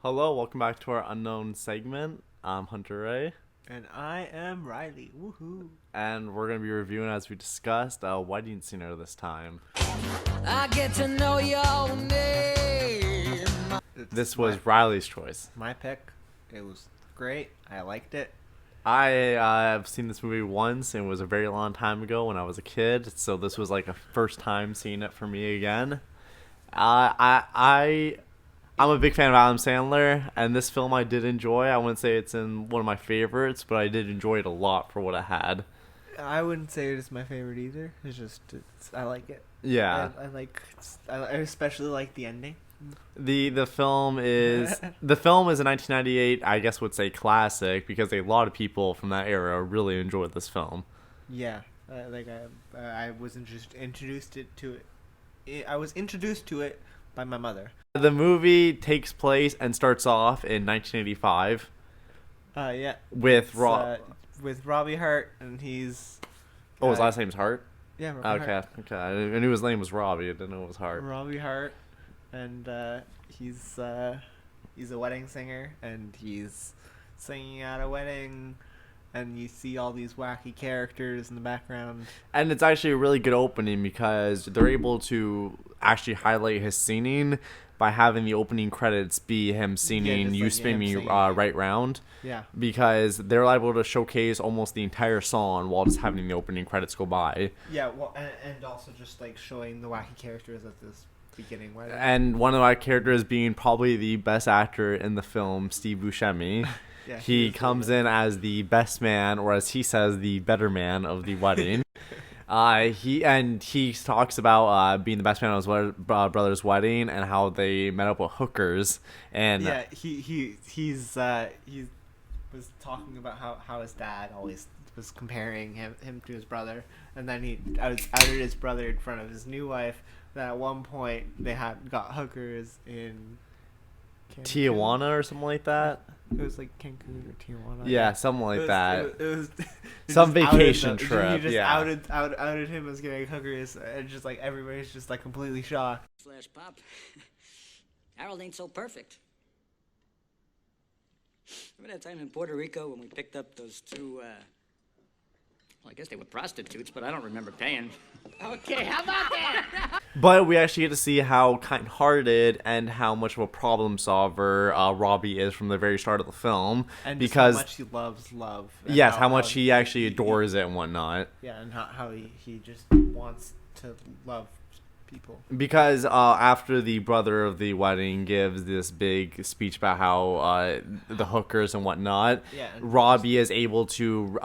Hello, welcome back to our unknown segment. I'm Hunter Ray, And I am Riley. Woohoo. and we're going to be reviewing, as we discussed, Wedding Singer this time. I get to know your name. This was Riley's choice. my pick. It was great. I liked it. I have seen this movie once, and it was a very long time ago when I was a kid, so this was like a first time seeing it for me again. I'm a big fan of Adam Sandler, and this film I did enjoy. I wouldn't say it's in one of my favorites, but I did enjoy it a lot for what it had. I wouldn't say it's my favorite either. I like it. Yeah. I especially like the ending. The film is a 1998, I guess would say classic, because a lot of people from that era really enjoyed this film. Yeah. I was introduced to it. I was introduced to it by my mother. The movie takes place and starts off in 1985 Yeah. with With Robbie Hart, and he's. his last name's Hart? Yeah. Robbie Okay, Hart. okay. I knew his name was Robbie. I didn't know it was Hart. Robbie Hart, and he's a wedding singer, and he's singing at a wedding, and you see all these wacky characters in the background. And it's actually a really good opening because they're able to actually highlight his singing by having the opening credits be him singing just "You like Spin him Me singing. Right Round." Yeah. Because they're able to showcase almost the entire song while just having the opening credits go by. Yeah, well, and also just like showing the wacky characters at this beginning wedding. And one of my characters being probably the best actor in the film, Steve Buscemi. Yeah, He is comes really in as the best man, or as he says, the better man of the wedding. He talks about being the best man of his brother's wedding and how they met up with hookers. And yeah, he was talking about how his dad always was comparing him to his brother, and then he outed his brother in front of his new wife that at one point they had got hookers in Cancun. Tijuana or something like that. It was like Cancun or Tijuana. Yeah, something like that. It was Some just vacation outed trip, He just yeah. outed him as getting hookers, and just like everybody's just like completely shocked. Slash pop. Harold ain't so perfect. Remember that time in Puerto Rico when we picked up those two, well, I guess they were prostitutes, but I don't remember paying. Okay, how about that? But we actually get to see how kind-hearted and how much of a problem solver Robbie is from the very start of the film. And because just how much he loves love. And yes, how much he actually adores it and whatnot. Yeah, and how he just wants to love people. Because after the brother of the wedding gives this big speech about how the hookers and whatnot, Yeah, and Robbie is able to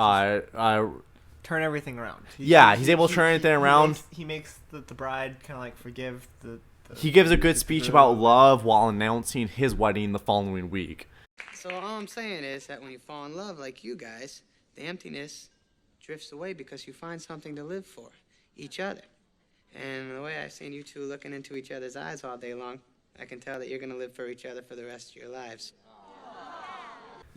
turn everything around. he's able to turn everything around. He makes the bride kind of like forgive the He gives a good speech about love while announcing his wedding the following week. So all I'm saying is that when you fall in love like you guys, the emptiness drifts away because you find something to live for, each other. And the way I've seen you two looking into each other's eyes all day long, I can tell that you're going to live for each other for the rest of your lives.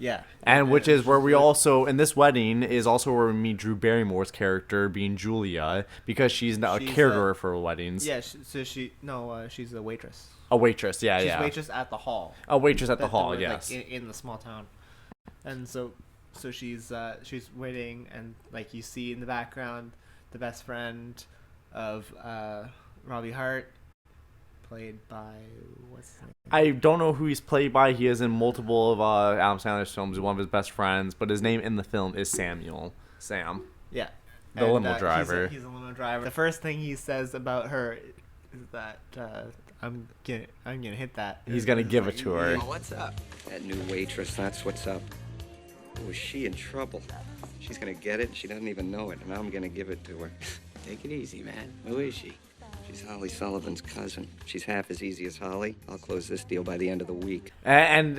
Yeah. And which is where we also, in this wedding, is also where we meet Drew Barrymore's character being Julia, because she's now a She's, caterer for weddings. Yeah, she's a waitress. A waitress, yeah, She's yeah. a waitress at the hall. A waitress at the That- hall, like, yes. in the small town. And so she's waiting, and like you see in the background the best friend of Robbie Hart, played by what's his name? I don't know who he's played by. He is in multiple of Adam Sandler's films. He's one of his best friends, but his name in the film is Samuel. Sam. Yeah. The limo driver. He's a limo driver. The first thing he says about her is that I'm gonna hit that. He's gonna It's give like, it to her. Oh, what's up? That new waitress, that's what's up. Oh, is she in trouble? She's gonna get it, she doesn't even know it, and I'm gonna give it to her. Take it easy, man. Who is she? She's Holly Sullivan's cousin. She's half as easy as Holly. I'll close this deal by the end of the week. And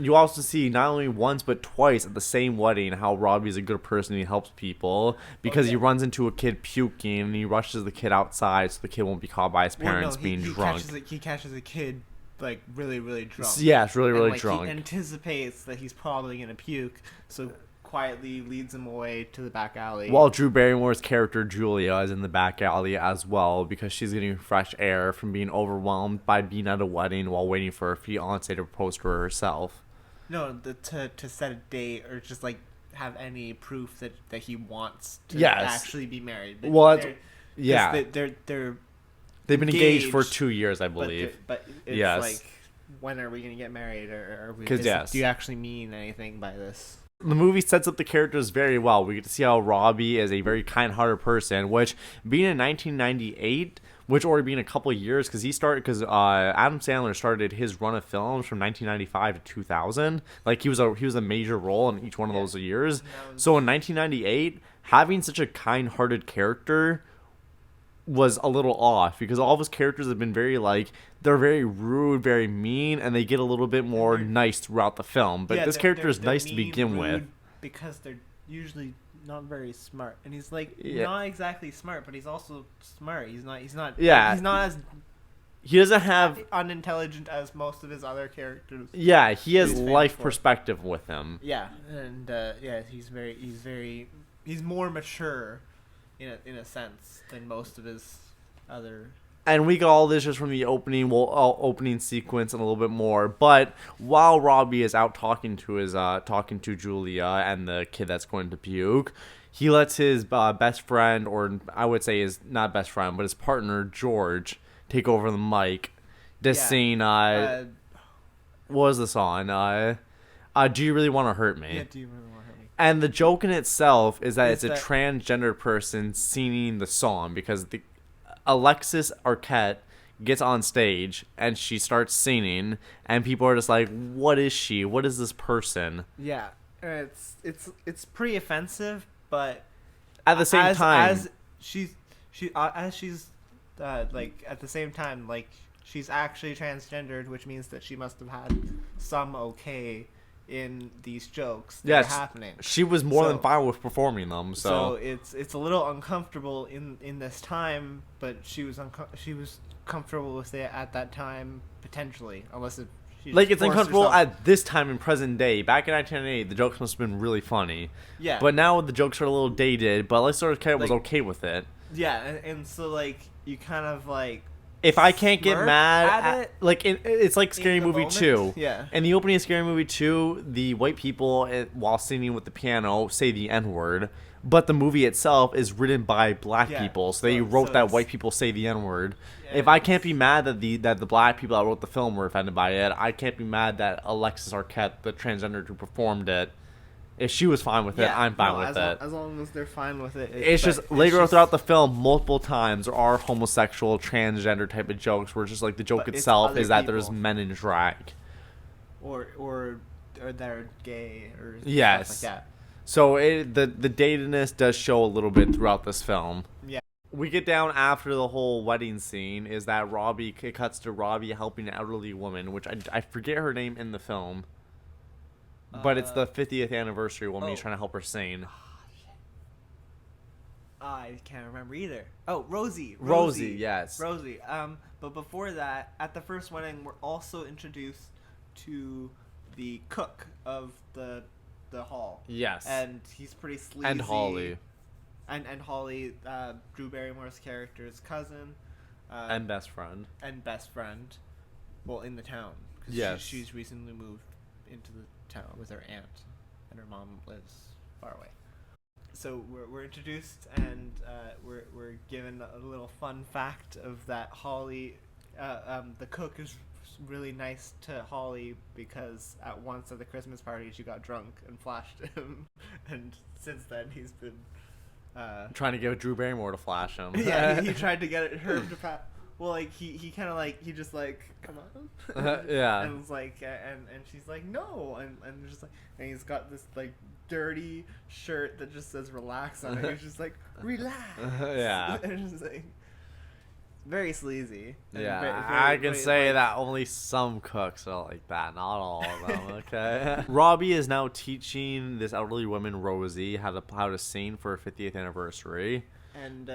you also see not only once but twice at the same wedding how Robbie's a good person. He helps people because he runs into a kid puking and he rushes the kid outside so the kid won't be caught by his parents being drunk. He catches a kid like really drunk. Yeah, it's really And, like, drunk. He anticipates that he's probably gonna puke, so quietly leads him away to the back alley. While Drew Barrymore's character Julia is in the back alley as well because she's getting fresh air from being overwhelmed by being at a wedding while waiting for her fiance to propose to her herself. No, to set a date or just like have any proof that he wants to Yes. actually be married. But Well, they're they've been engaged for engaged, 2 years, I believe. But it's Yes. like, when are we gonna get married? Or are we? 'Cause, yes. Do you actually mean anything by this? The movie sets up the characters very well. We get to see how Robbie is a very kind-hearted person, which being in 1998, which already being a couple of years, because Adam Sandler started his run of films from 1995 to 2000. Like he was a major role in each one of those years. So in 1998, having such a kind-hearted character was a little off because all of his characters have been they're very rude, very mean, and they get a little bit more nice throughout the film. But this character is nice to begin with because they're usually not very smart, and he's like Yeah. not exactly smart, but he's also smart. He's not Yeah. he's not as he doesn't have unintelligent as most of his other characters. he has He's famous life for. perspective with him. Yeah, and he's more mature in a sense than most of his other. And we got all this just from the opening sequence and a little bit more. But while Robbie is out talking to Julia and the kid that's going to puke, he lets his best friend, or I would say his not best friend, but his partner George, take over the mic. Sing what was the song? Do you really want to hurt me? Yeah, do you really want to hurt me? And the joke in itself is that Is it's a transgender person singing the song because Alexis Arquette gets on stage and she starts singing and people are just like, what is she? What is this person? Yeah, it's pretty offensive, but At the same time, as she's like at the same time, like she's actually transgendered, which means that she must have had some okay in these jokes that are happening. She was more than So- fine with performing them. So it's a little uncomfortable in this time, but she was comfortable with it at that time potentially, unless she like just it's forced uncomfortable herself. at this time in present day. Back in 1998, the jokes must have been really funny. Yeah. But now the jokes are a little dated. But Alexis Arquette was Like- okay with it. Yeah, and so like you kind of like If I can't get smirk mad at at it like it's like Scary in the Movie moment. 2. Yeah. In the opening of Scary Movie 2, the white people while singing with the piano say the N-word, but the movie itself is written by black Yeah, people, so they so wrote that it's- white people say the N-word. Yeah, If I can't be mad that the black people that wrote the film were offended by it, I can't be mad that Alexis Arquette, the transgender who performed it, if she was fine with it, I'm fine with it. As long as they're fine with it. It's just later throughout the film, multiple times there are homosexual, transgender type of jokes where it's just like the joke But it's itself other is that there's people. men in drag. or they're gay or Yes. stuff like that. So the datedness does show a little bit throughout this film. Yeah. We get down after the whole wedding scene is that it cuts to Robbie helping an elderly woman, which I forget her name in the film. But it's the 50th anniversary woman he's trying to help her sing. I can't remember either. Oh, Rosie. Rosie, yes. Rosie. But before that, at the first wedding, we're also introduced to the cook of the hall. Yes. And he's pretty sleazy. And Holly. And Holly, Drew Barrymore's character's cousin. And best friend. And best friend. Well, in the town. 'Cause Yes. She's recently moved into the town with her aunt, and her mom lives far away. So we're introduced, and we're given a little fun fact of that Holly, the cook is really nice to Holly because at once at the Christmas party she got drunk and flashed him, and since then he's been Trying to get Drew Barrymore to flash him. yeah, he tried to get her to well, like he kind of like he just like come on, Yeah. and it's like and she's like no, and just like and he's got this like dirty shirt that just says relax on it. He's just like relax. Yeah. And it's just like very sleazy. and Yeah, very, I can very, say like- that only some cooks are like that, not all of them. Okay. Robbie is now teaching this elderly woman Rosie how to sing for her 50th anniversary. And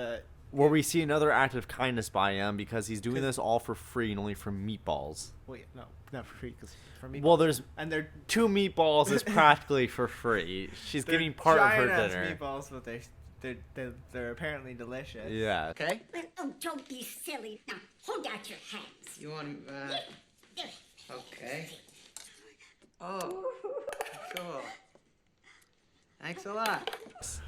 where we see another act of kindness by him because he's doing this all for free and only for meatballs. Wait, no, not for free, because for me. Well, there's and they're 2 meatballs is practically for free. She's giving part of her giant-ass dinner. meatballs, but they're apparently delicious. Yeah. Okay? Well, oh, don't be silly. Now, hold out your hands. You want There. okay. Oh, cool. Thanks a lot. So,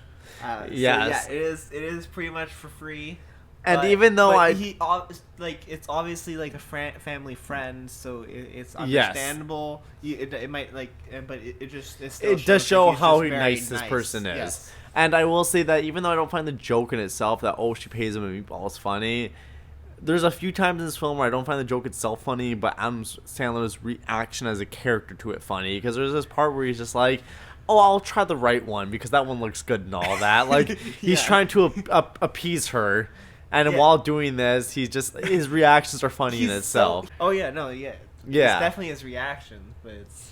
Yes. yeah, it is pretty much for free. And even though it's obviously like a family friend, so it's Yes. understandable. It might like, but it still it shows does show he's how just very nice this person is. Yes. And I will say that even though I don't find the joke in itself that, oh, she pays him a meatball is funny, there's a few times in this film where I don't find the joke itself funny, but Adam Sandler's reaction as a character to it funny. Because there's this part where he's just like, oh, I'll try the right one because that one looks good and all that. Like, he's Yeah. trying to appease her. And while doing this, his reactions are funny in itself. Oh yeah, no, yeah. Yeah. It's definitely his reaction, but it's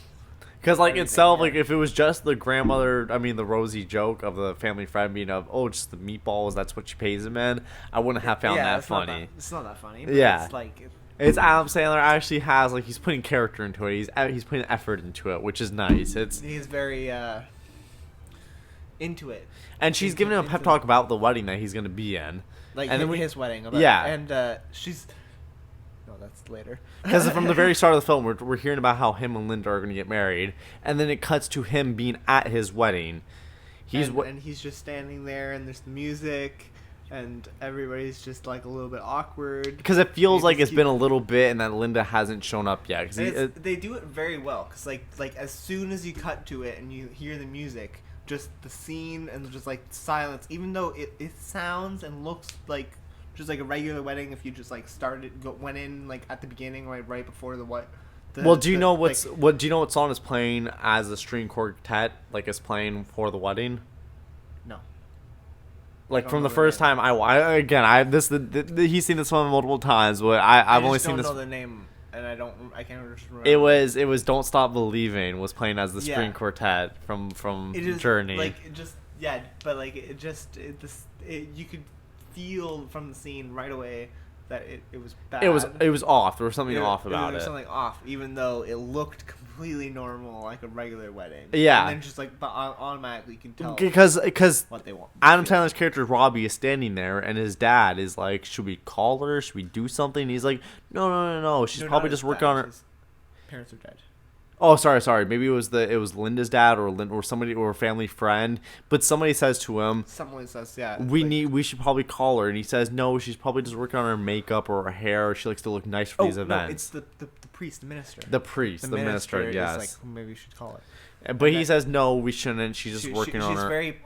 Because, like, everything, itself, yeah. like, if it was just the grandmother, I mean, the Rosie joke of the family friend being of, oh, just the meatballs, that's what she pays him in, I wouldn't have found that it's not funny. it's not that funny. But Yeah. It's like It's Adam Sandler actually has, like, he's putting character into it. He's putting effort into it, which is nice. he's very into it. And she's giving him a pep talk about the wedding that he's going to be in. Like And then his wedding. Yeah. And she's. No, that's later. Because from the very start of the film, we're hearing about how him and Linda are going to get married. And then it cuts to him being at his wedding. And he's just standing there, and there's the music, and everybody's just like a little bit awkward. Because it feels They like just it's been a little bit and that Linda hasn't shown up yet. 'Cause they do it very well, because like as soon as you cut to it and you hear the music, just the scene and just like silence, even though it sounds and looks like just like a regular wedding if you just like went in like at the beginning right before the what. do you know what song is playing as the string quartet like is playing for the wedding? No. Like don't from know the the first name. time he's seen this film multiple times, but I've only seen I this. don't know the name, and I can't remember. It was "Don't Stop Believing" was playing as the string quartet from It is Journey. like it just but like you could feel from the scene right away that it was bad. It was off. There was something off about There was it. something off, even though it looked completely normal, like a regular wedding. Yeah. And then just like, but automatically you can tell Because what they want. Adam Sandler's character Robbie is standing there, and his dad is like, "Should we call her? Should we do something?" And he's like, "No. She's No, probably not just his working dad, on her." his parents are dead. Oh, sorry. Maybe it was Linda's dad or somebody or a family friend. But somebody says to him, Someone says, yeah. we should probably call her, and he says no, she's probably just working on her makeup or her hair, or she likes to look nice for these No, events. it's the priest, the minister. The priest, the minister, is yes. like, maybe we should call it. But he says no, we shouldn't. She's just working on she's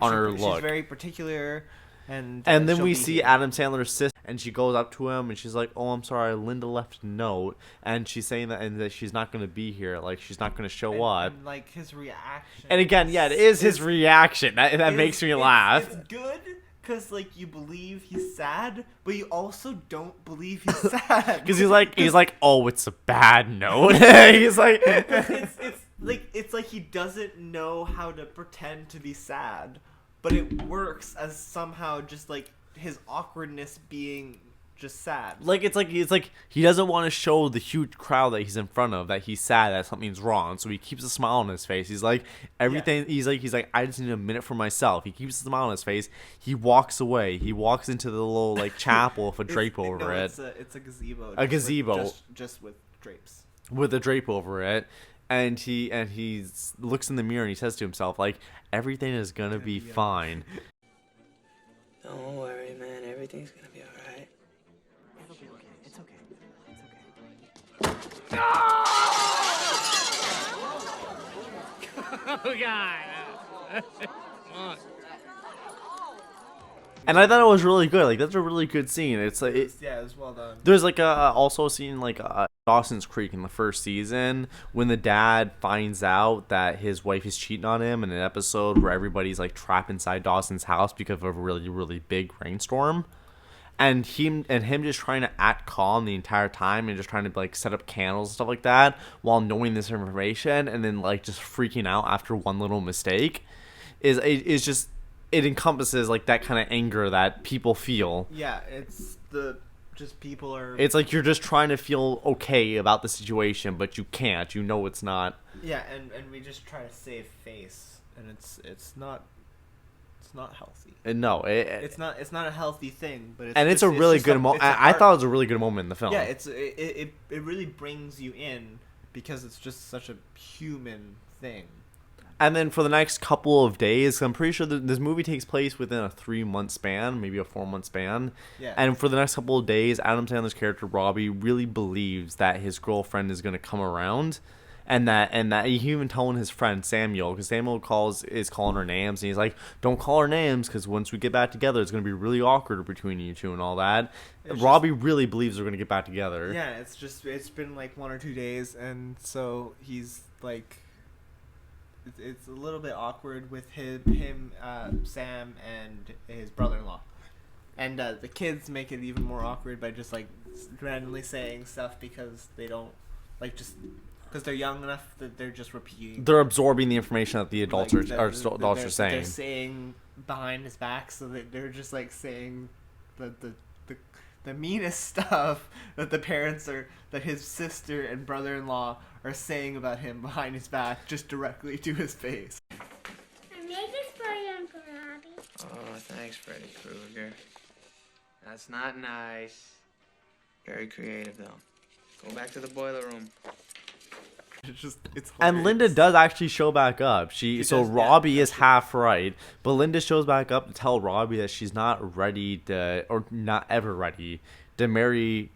her look. She's very particular, and And then she'll we be see here. Adam Sandler's sister, and she goes up to him, and she's like, "Oh, I'm sorry, Linda left a note, and she's saying that she's not going to be here, like she's not going to show up." And like his reaction. And again, yeah, it is his reaction that makes me laugh. It's good because like you believe he's sad, but you also don't believe he's sad. Because he's like, "Oh, it's a bad note." He's like, it's like he doesn't know how to pretend to be sad, but it works as somehow just like his awkwardness being just sad. it's like he doesn't want to show the huge crowd that he's in front of that he's sad that something's wrong, so he keeps a smile on his face. He's like everything. Yeah. He's like I just need a minute for myself. He keeps a smile on his face. He walks away. He walks into the little like chapel with a drape over it. It's a gazebo. A gazebo. Just with drapes. With a drape over it. And he looks in the mirror and he says to himself like everything is gonna be fine. Don't worry, man. Everything's gonna be all right. It'll be okay. It's okay. It's okay. Oh, God. Come on. And I thought it was really good. Like that's a really good scene. It's like Yeah, it was well done. there's like also a scene like Dawson's Creek in the first season when the dad finds out that his wife is cheating on him in an episode where everybody's like trapped inside Dawson's house because of a really, really big rainstorm. And him just trying to act calm the entire time and just trying to like set up candles and stuff like that while knowing this information and then like just freaking out after one little mistake is just it encompasses like that kind of anger that people feel. Yeah, it's just people are. It's like you're just trying to feel okay about the situation, but you can't. You know it's not. Yeah, and we just try to save face, and it's not healthy. And no, It's not a healthy thing, but it's a really good moment. I thought it was a really good moment in the film. Yeah, it really brings you in because it's just such a human thing. And then for the next couple of days, I'm pretty sure that this movie takes place within a 3-month span, maybe a 4-month span. Yeah. And for the next couple of days, Adam Sandler's character Robbie really believes that his girlfriend is going to come around, and that he even telling his friend Samuel, because Samuel is calling her names, and he's like, "Don't call her names, because once we get back together, it's going to be really awkward between you two and all that." Robbie really believes they're going to get back together. Yeah, it's been like 1 or 2 days, and so he's like. It's a little bit awkward with him, Sam, and his brother-in-law, and the kids make it even more awkward by just like randomly saying stuff because they don't like just because they're young enough that they're just repeating. They're absorbing the information that the adults like, are saying. They're saying behind his back, so that they're just like saying the meanest stuff that the parents that his sister and brother-in-law are saying about him behind his back, just directly to his face. I made this for you, Uncle Robbie. Oh, thanks, Freddy Krueger. That's not nice. Very creative, though. Go back to the boiler room. It's And Linda does actually show back up. Robbie is half right, but Linda shows back up to tell Robbie that she's not ready not ever ready to marry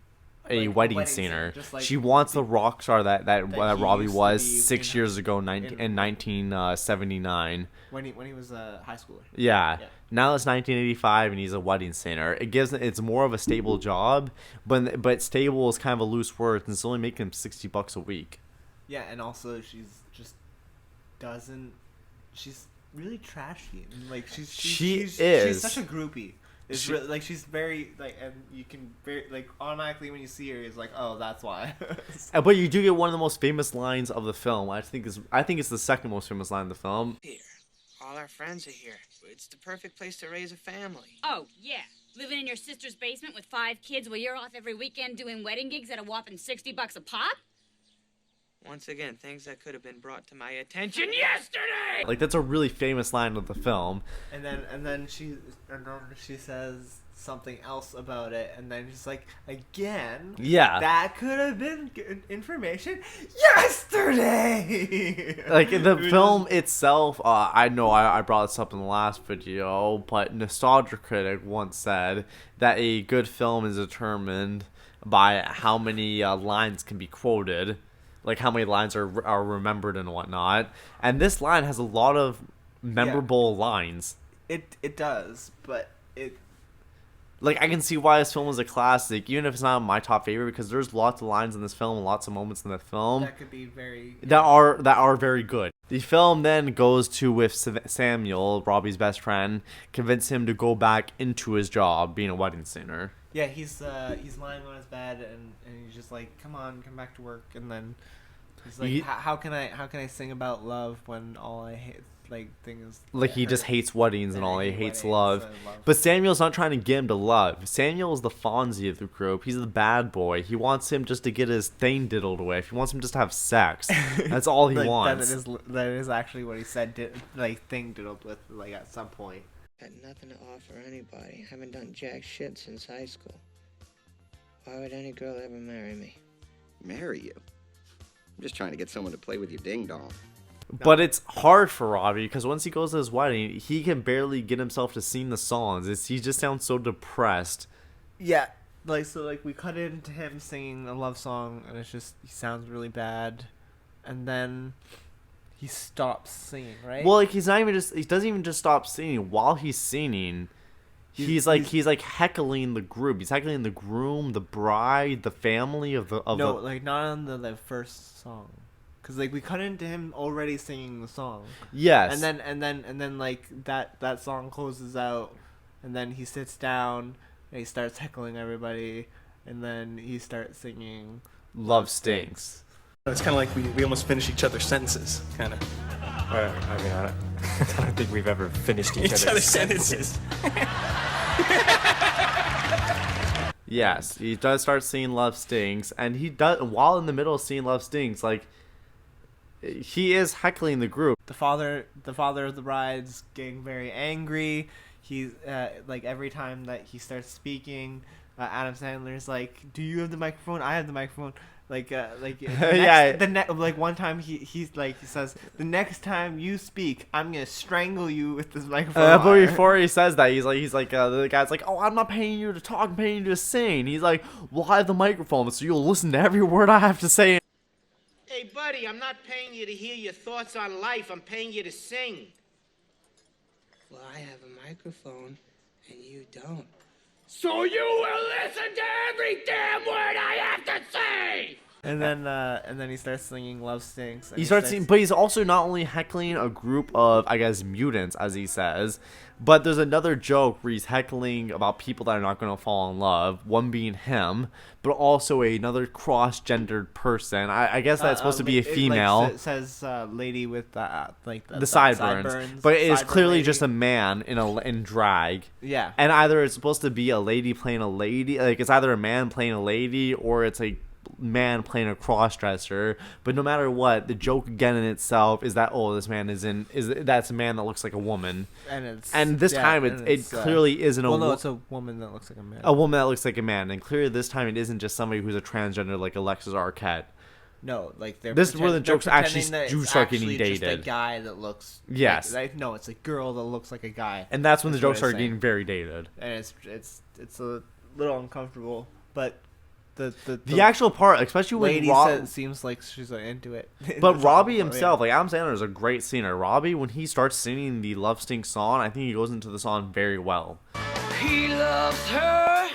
a wedding singer. Like, she wants the rock star that Robbie was 6 years ago in 1979 when he was a high schooler. Yeah. Now it's 1985 and he's a wedding singer. It's more of a stable job, but stable is kind of a loose word, and it's only making him $60 a week. Yeah, and also she's really trashy. And like she's such a groupie. Really, she's very and you can automatically when you see her, it's like, oh, that's why. But you do get one of the most famous lines of the film. I think it's the second most famous line of the film. Here, all our friends are here. It's the perfect place to raise a family. Oh, yeah. Living in your sister's basement with 5 kids while you're off every weekend doing wedding gigs at a whopping $60 a pop? Once again, things that could have been brought to my attention yesterday. Like, that's a really famous line of the film. And then she says something else about it, and then she's like, again. Yeah. That could have been good information yesterday. Like in the film itself, I know I brought this up in the last video, but Nostalgia Critic once said that a good film is determined by how many lines can be quoted. Like how many lines are remembered and whatnot, and this line has a lot of memorable lines. It does, but I can see why this film is a classic, even if it's not my top favorite, because there's lots of lines in this film and lots of moments in the film that could be that are very good. The film then goes to with Samuel, Robbie's best friend, convince him to go back into his job being a wedding singer. Yeah, he's lying on his bed and he's just like, come back to work, and then he's like, how can I sing about love when all I hate things he just hates weddings and all he hates love. But Samuel's not trying to get him to love. Samuel is the Fonzie of the group. He's the bad boy. He wants him just to get his thing diddled with. He wants him just to have sex. That's all he wants. That is actually what he said. Thing diddled with at some point. Got nothing to offer anybody. Haven't done jack shit since high school. Why would any girl ever marry me? Marry you? I'm just trying to get someone to play with your ding-dong. But it's hard for Robbie because once he goes to his wedding, he can barely get himself to sing the songs. He just sounds so depressed. Yeah, we cut into him singing a love song, and it's just he sounds really bad, and then he stops singing, right? Well, he doesn't even just stop singing. While he's singing, he's heckling the group. He's heckling the groom, the bride, the family of the. Not on the first song. Cause we cut into him already singing the song. Yes. And then that song closes out, and then he sits down and he starts heckling everybody, and then he starts singing "Love Stinks." It's kind of like we almost finish each other's sentences, kind of. I mean, I don't think we've ever finished each other's sentences. Yes, he does start singing Love Stinks, and he does, while in the middle of singing Love Stinks, like, he is heckling the group. The father of the bride's getting very angry. He's like, every time that he starts speaking, Adam Sandler's like, "Do you have the microphone? I have the microphone." Like one time he says, "The next time you speak, I'm gonna strangle you with this microphone." But before he says that, he's like the guy's like, "Oh, I'm not paying you to talk, I'm paying you to sing." He's like, "Well, I have the microphone, so you'll listen to every word I have to say." Hey, buddy, I'm not paying you to hear your thoughts on life. I'm paying you to sing. Well, I have a microphone, and you don't. So you will listen to every damn word I have to say! And then he starts singing "Love Stinks." He starts singing, but he's also not only heckling a group of, I guess, mutants, as he says, but there's another joke where he's heckling about people that are not going to fall in love, one being him, but also another cross-gendered person. I guess that's supposed to be a female. It says lady with the sideburns, but it is clearly lady. just a man in drag. Yeah. And either it's supposed to be a lady playing a lady, like it's either a man playing a lady or it's a man playing a cross-dresser. But no matter what, the joke again in itself is that, oh, this man that's a man that looks like a woman, and this time it clearly isn't a no, it's a woman that looks like a man. A woman that looks like a man, and clearly this time it isn't just somebody who's a transgender like Alexis Arquette. No, like this is where the joke's actually do start getting dated. Just a guy that looks. Yes. No, it's a girl that looks like a guy. And that's when the jokes start getting very dated. And it's a little uncomfortable, but the actual part, especially when lady seems like she's into it. But Robbie himself, like Adam Sandler, is a great singer. Robbie, when he starts singing the Love Stink song, I think he goes into the song very well. He loves her,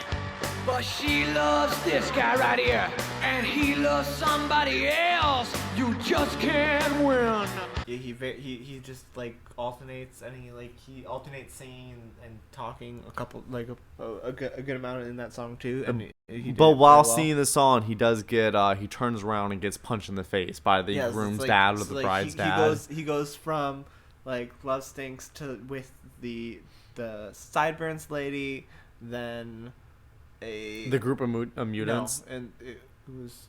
but she loves this guy right here. And he loves somebody else. You just can't win. Yeah, he just like alternates, and he alternates singing and talking a couple a good amount in that song too. And but while singing the song, he does get he turns around and gets punched in the face by the groom's dad or the bride's dad. He goes from like Love Stinks to with the sideburns lady, then the group of mutants. No, and it was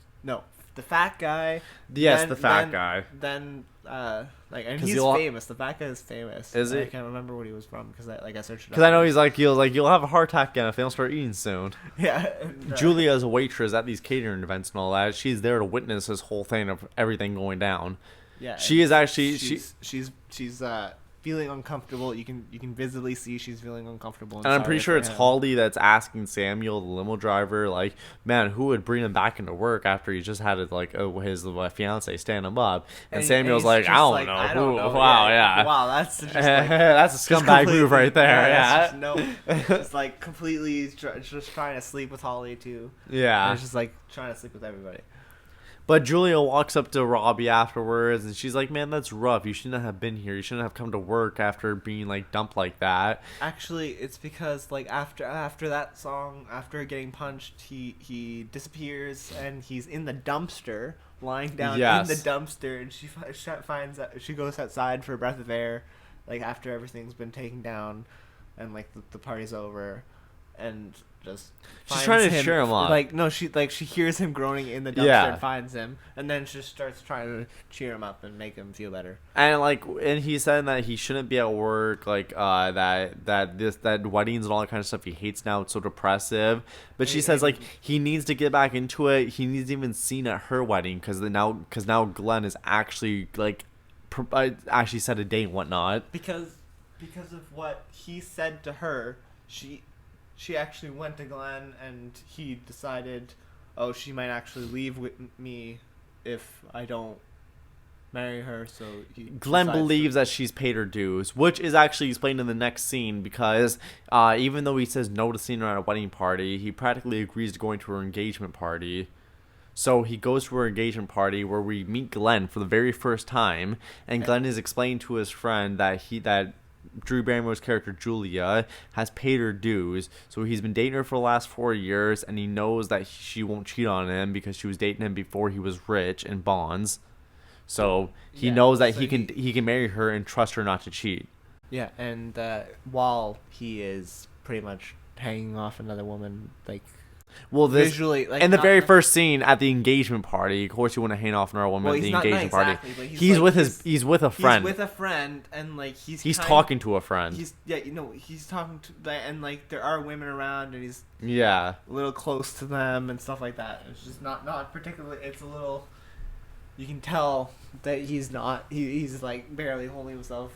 the fat guy. Yes, the fat guy. Then and he's famous. The fat guy is famous. Is he? I can't remember what he was from because I searched it up. Because I know you'll have a heart attack again if they don't start eating soon. Yeah. Julia is a waitress at these catering events and all that. She's there to witness this whole thing of everything going down. Yeah. She is actually she's feeling uncomfortable. You can visibly see she's feeling uncomfortable. And I'm pretty sure it's Holly that's asking Samuel, the limo driver, like, man, who would bring him back into work after he just had his fiance stand him up? And Samuel's like, I don't know. Wow, yeah. Wow, that's just that's a scumbag move right there. Yeah. It's like completely just trying to sleep with Holly too. Yeah. And it's just like trying to sleep with everybody. But Julia walks up to Robbie afterwards, and she's like, man, that's rough. You shouldn't have been here. You shouldn't have come to work after being, like, dumped like that. Actually, it's because, like, after that song, after getting punched, he disappears, and he's in the dumpster, lying down in the dumpster, and she goes outside for a breath of air, like, after everything's been taken down, and, like, the party's over, and just she's trying to cheer him up. Like, no, she hears him groaning in the dumpster and finds him, and then she starts trying to cheer him up and make him feel better. And he said that he shouldn't be at work, like that weddings and all that kind of stuff he hates now. It's so depressive. But she says like he needs to get back into it. He needs even seen at her wedding because now Glenn is actually like actually set a date and whatnot. Because of what he said to her, she actually went to Glenn, and he decided, oh, she might actually leave with me if I don't marry her. So Glenn believes that she's paid her dues, which is actually explained in the next scene because even though he says no to seeing her at a wedding party, he practically agrees to going to her engagement party. So he goes to her engagement party where we meet Glenn for the very first time, and Glenn is explaining to his friend that Drew Barrymore's character Julia has paid her dues, so he's been dating her for the last 4 years, and he knows that she won't cheat on him because she was dating him before he was rich in bonds. So he Yeah, knows that so he can marry her and trust her not to cheat. Yeah, and while he is pretty much hanging off another woman, like Well, this visually, like in the not- very first scene at the engagement party, of course you want to hang off another woman Well, at the he's not engagement party. exactly, but He's like, with he's with a friend. He's with a friend, and like he's He's kind- talking to a friend. He's he's talking to, and like there are women around, and he's Yeah. a little close to them and stuff like that. It's just not particularly. It's a little. You can tell that he's not. He's like barely holding himself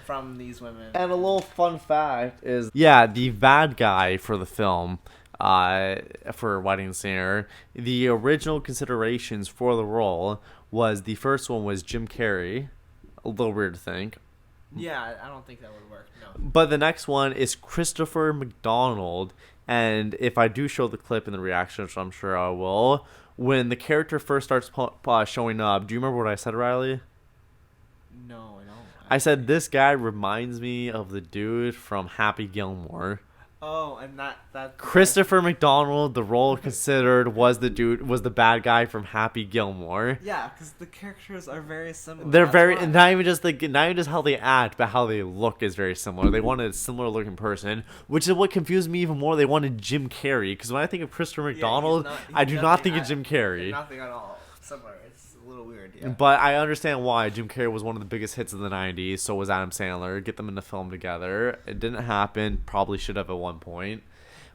from these women. And a little fun fact is, yeah, the bad guy for the film, for Wedding Singer, the original considerations for the role was the first one was Jim Carrey. A little weird to think. Yeah, I don't think that would work. No. But the next one is Christopher McDonald. And if I do show the clip in the reaction, which I'm sure I will, when the character first starts showing up, do you remember what I said, Riley? No, I don't. I said this guy reminds me of the dude from Happy Gilmore. Oh, and that Christopher McDonald, the role considered, was the bad guy from Happy Gilmore. Yeah, because the characters are very similar. They're That's very why. not even just how they act, but how they look is very similar. They wanted a similar looking person, which is what confused me even more. They wanted Jim Carrey, because when I think of Christopher McDonald, I do not think of Jim Carrey. Nothing at all similar. It's a little weird. Yeah. But I understand why. Jim Carrey was one of the biggest hits of the 90s, so was Adam Sandler. Get them in the film together. It didn't happen. Probably should have at one point.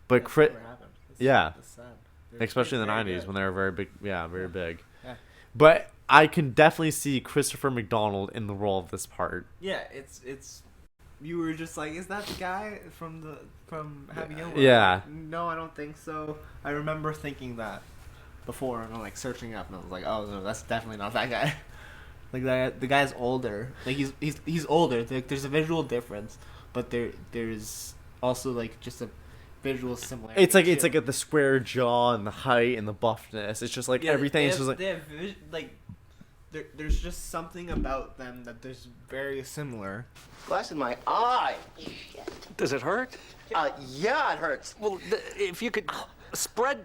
But That's never happened. yeah. That's sad. They're Especially in the very 90s good. when they were very big. Yeah, very big. Yeah. But I can definitely see Christopher McDonald in the role of this part. Yeah, it's. You were just like, is that the guy from Happy Gilmore? Yeah. Like, no, I don't think so. I remember thinking that before, and I'm like searching up, and I was like, oh no, that's definitely not that guy. Like the guy's older. Like he's older. There's a visual difference, but there's also like just a visual similarity. It's like too. the square jaw and the height and the buffness. It's just like everything. It's just like there's just something about them that there's very similar. Glass in my eye. Does it hurt? Yeah, it hurts. Well, if you could spread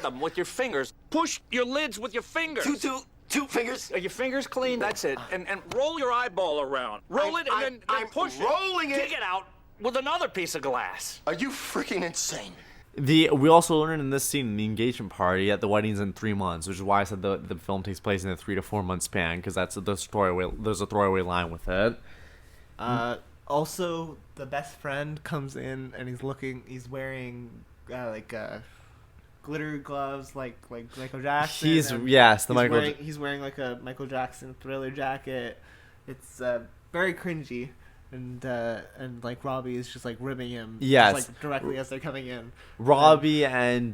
them with your fingers. Push your lids with your fingers. Two fingers. Are your fingers clean? That's it. And roll your eyeball around. Roll it and then push it. rolling it. Dig it out with another piece of glass. Are you freaking insane? we also learned in this scene in the engagement party that the wedding's in 3 months, which is why I said the film takes place in a 3 to 4 month span, because that's the throwaway. There's a throwaway line with it. Also, the best friend comes in and he's wearing glitter gloves like Michael Jackson. He's wearing like a Michael Jackson Thriller jacket. It's very cringy. And like Robbie is just like ribbing him, Yes. just, like directly as they're coming in. Robbie and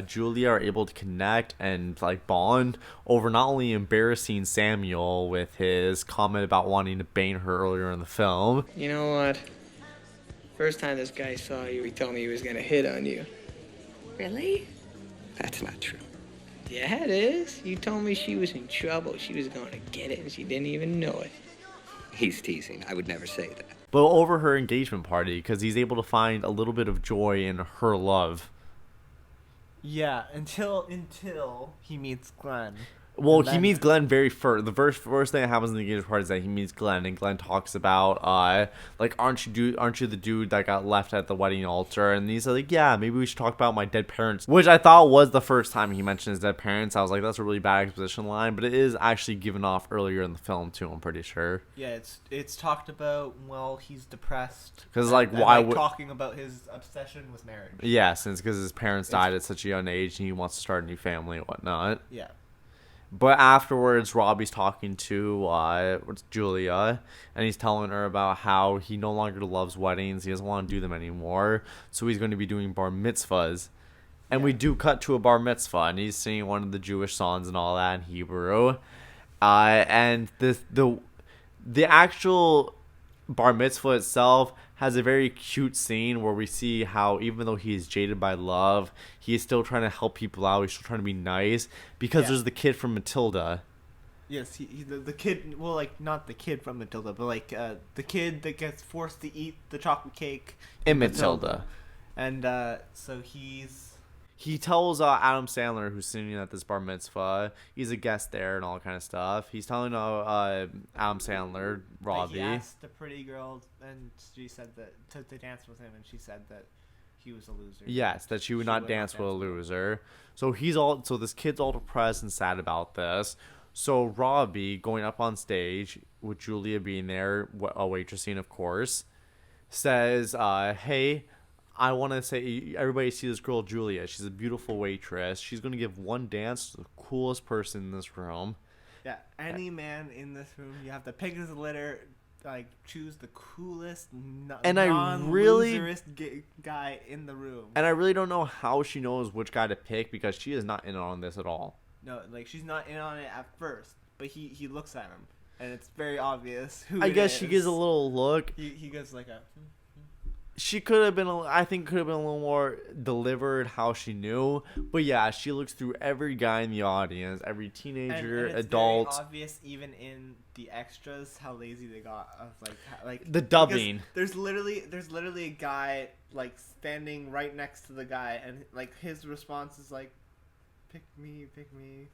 Julia are able to connect and like bond over not only embarrassing Samuel with his comment about wanting to bang her earlier in the film. You know what? First time this guy saw you, he told me he was gonna hit on you. Really? That's not true. Yeah, it is. You told me she was in trouble. She was gonna get it, and she didn't even know it. He's teasing. I would never say that. But over her engagement party, because he's able to find a little bit of joy in her love. Yeah, until he meets Glenn. Well, And he then- meets Glenn very first. The first thing that happens in the engagement party is that he meets Glenn, and Glenn talks about, like, aren't you the dude that got left at the wedding altar? And he's like, yeah, maybe we should talk about my dead parents, which I thought was the first time he mentioned his dead parents. I was like, that's a really bad exposition line, but it is actually given off earlier in the film too. I'm pretty sure. Yeah, it's talked about while he's depressed. 'Cause, and- like, and, why would- talking about his obsession with marriage. Yeah, because his parents died at such a young age, and he wants to start a new family and whatnot. Yeah. But afterwards, Robbie's talking to Julia, and he's telling her about how he no longer loves weddings. He doesn't want to do them anymore, so he's going to be doing bar mitzvahs. And we do cut to a bar mitzvah, and he's singing one of the Jewish songs and all that in Hebrew. And the actual bar mitzvah itself has a very cute scene where we see how even though he is jaded by love, he is still trying to help people out. He's still trying to be nice because there's the kid from Matilda. Yes, the kid. Well, like not the kid from Matilda, but like the kid that gets forced to eat the chocolate cake In Matilda. And so he he tells Adam Sandler, who's sitting at this bar mitzvah, he's a guest there and all kind of stuff. He's telling Adam Sandler, Robbie. He asked the pretty girl, and she said that to dance with him, and she said that he was a loser. Yes, that she would not dance with a loser. So this kid's all depressed and sad about this. So Robbie, going up on stage with Julia being there, a waitressing, of course, says, "Hey, I want to say everybody see this girl Julia. She's a beautiful waitress. She's going to give one dance to the coolest person in this room." Yeah, any man in this room, you have to pick his litter, like choose the coolest, guy in the room. And I really don't know how she knows which guy to pick because she is not in on this at all. No, like she's not in on it at first, but he looks at him, and it's very obvious who. I guess she gives a little look. He goes like a. She could have been, I think, a little more delivered how she knew. But yeah, she looks through every guy in the audience, every teenager, and it's adult. Very obvious, even in the extras, how lazy they got of like the dubbing. There's literally a guy like standing right next to the guy, and like his response is like, "Pick me, pick me."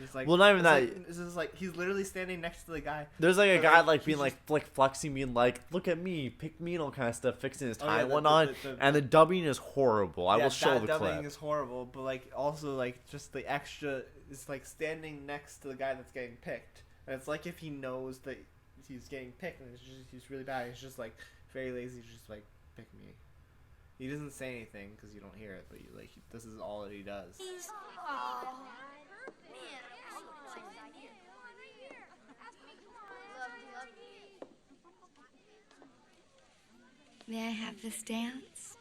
It's like, well, not even that. This is like he's literally standing next to the guy. There's like a guy like being like flexing, being like, "Look at me, pick me," and all kind of stuff, fixing his tie and whatnot. And the dubbing is horrible. I will show the clip. Dubbing is horrible, but like also like just the extra is like standing next to the guy that's getting picked, and it's like if he knows that he's getting picked and he's really bad. He's just like very lazy, just like pick me. He doesn't say anything because you don't hear it, but this is all that he does. May I have this dance?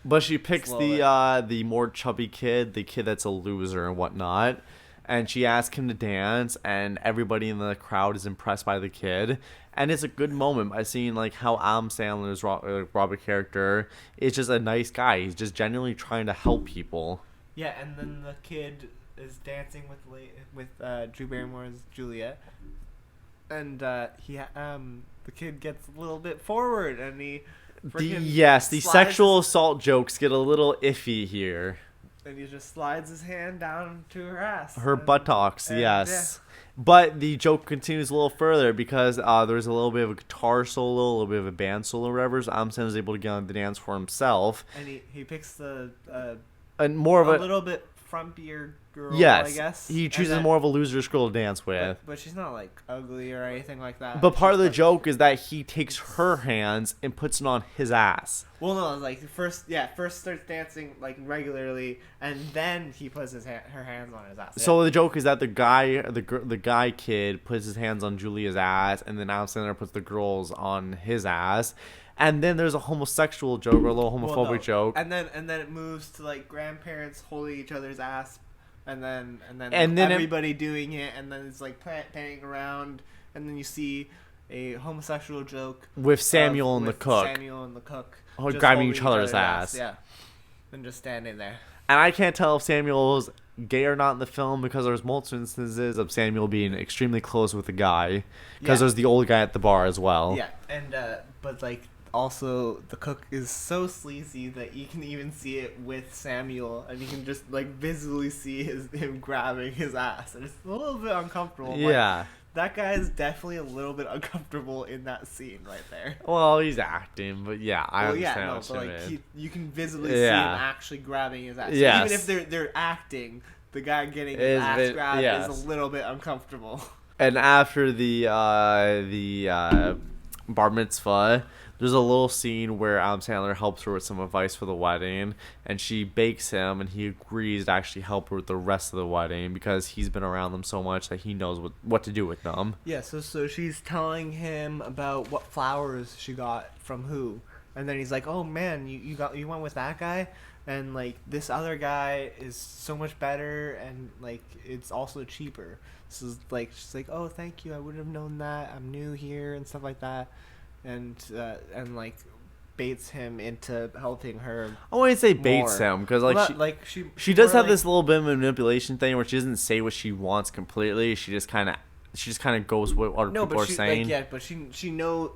But she picks the more chubby kid, the kid that's a loser and whatnot, and she asks him to dance, and everybody in the crowd is impressed by the kid. And it's a good moment by seeing like how Adam Sandler's Robert character is just a nice guy. He's just genuinely trying to help people. Yeah, and then the kid is dancing with Drew Barrymore's Julia, and the kid gets a little bit forward, and he the sexual assault jokes get a little iffy here. And he just slides his hand down to her ass. Her buttocks, yes. Yeah. But the joke continues a little further because there's a little bit of a guitar solo, a little bit of a band solo, or whatever. So Adam Sandler is able to get on the dance for himself. And he picks the and more of a little bit frumpier girl, yes, I guess. He chooses more of a loser's girl to dance with. But she's not like ugly or anything like that. But part of the joke is that he takes her hands and puts it on his ass. Well, no, like first starts dancing like regularly, and then he puts her hands on his ass. So the joke is that the guy kid puts his hands on Julia's ass, and then Adam Sandler puts the girls on his ass. And then there's a homosexual joke or a little homophobic joke. And then it moves to like grandparents holding each other's ass, and then everybody doing it, and then it's like panning around, and then you see a homosexual joke with Samuel and the cook. Samuel and the cook grabbing each other's ass. Yeah, and just standing there. And I can't tell if Samuel's gay or not in the film because there's multiple instances of Samuel being extremely close with the guy because there's the old guy at the bar as well. Yeah, and but like. Also, the cook is so sleazy that you can even see it with Samuel, and you can just like visibly see him grabbing his ass, and it's a little bit uncomfortable. Yeah, like, that guy is definitely a little bit uncomfortable in that scene right there. Well, he's acting, but yeah, I understand what you mean. You can visibly see him actually grabbing his ass. So yes. Even if they're acting, the guy getting his ass grabbed is a little bit uncomfortable. And after the bar mitzvah, there's a little scene where Adam Sandler helps her with some advice for the wedding, and she bakes him, and he agrees to actually help her with the rest of the wedding because he's been around them so much that he knows what to do with them. Yeah, so she's telling him about what flowers she got from who, and then he's like, "Oh man, you went with that guy, and like this other guy is so much better, and like it's also cheaper." So like she's like, "Oh, thank you, I wouldn't have known that. I'm new here and stuff like that." And like baits him into helping her. I wouldn't say baits him because she does have this little bit of manipulation thing where she doesn't say what she wants completely. She just kind of she just kind of goes with what other people are saying. But she know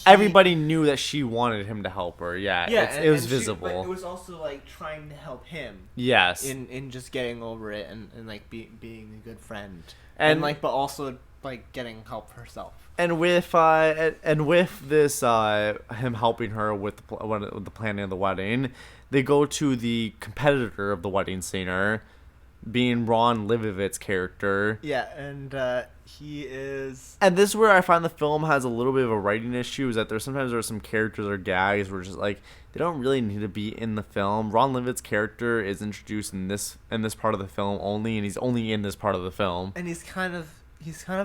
everybody knew that she wanted him to help her. Yeah, it was visible. But it was also like trying to help him. Yes. In just getting over it and like being a good friend and like but also like getting help herself. And with this him helping her with the planning of the wedding, they go to the competitor of the wedding singer, being Ron Livovitz's character. Yeah, and he is. And this is where I find the film has a little bit of a writing issue. Is that there are some characters or gags where just like they don't really need to be in the film. Ron Livovitz's character is introduced in this part of the film only, and he's only in this part of the film. And he's kind of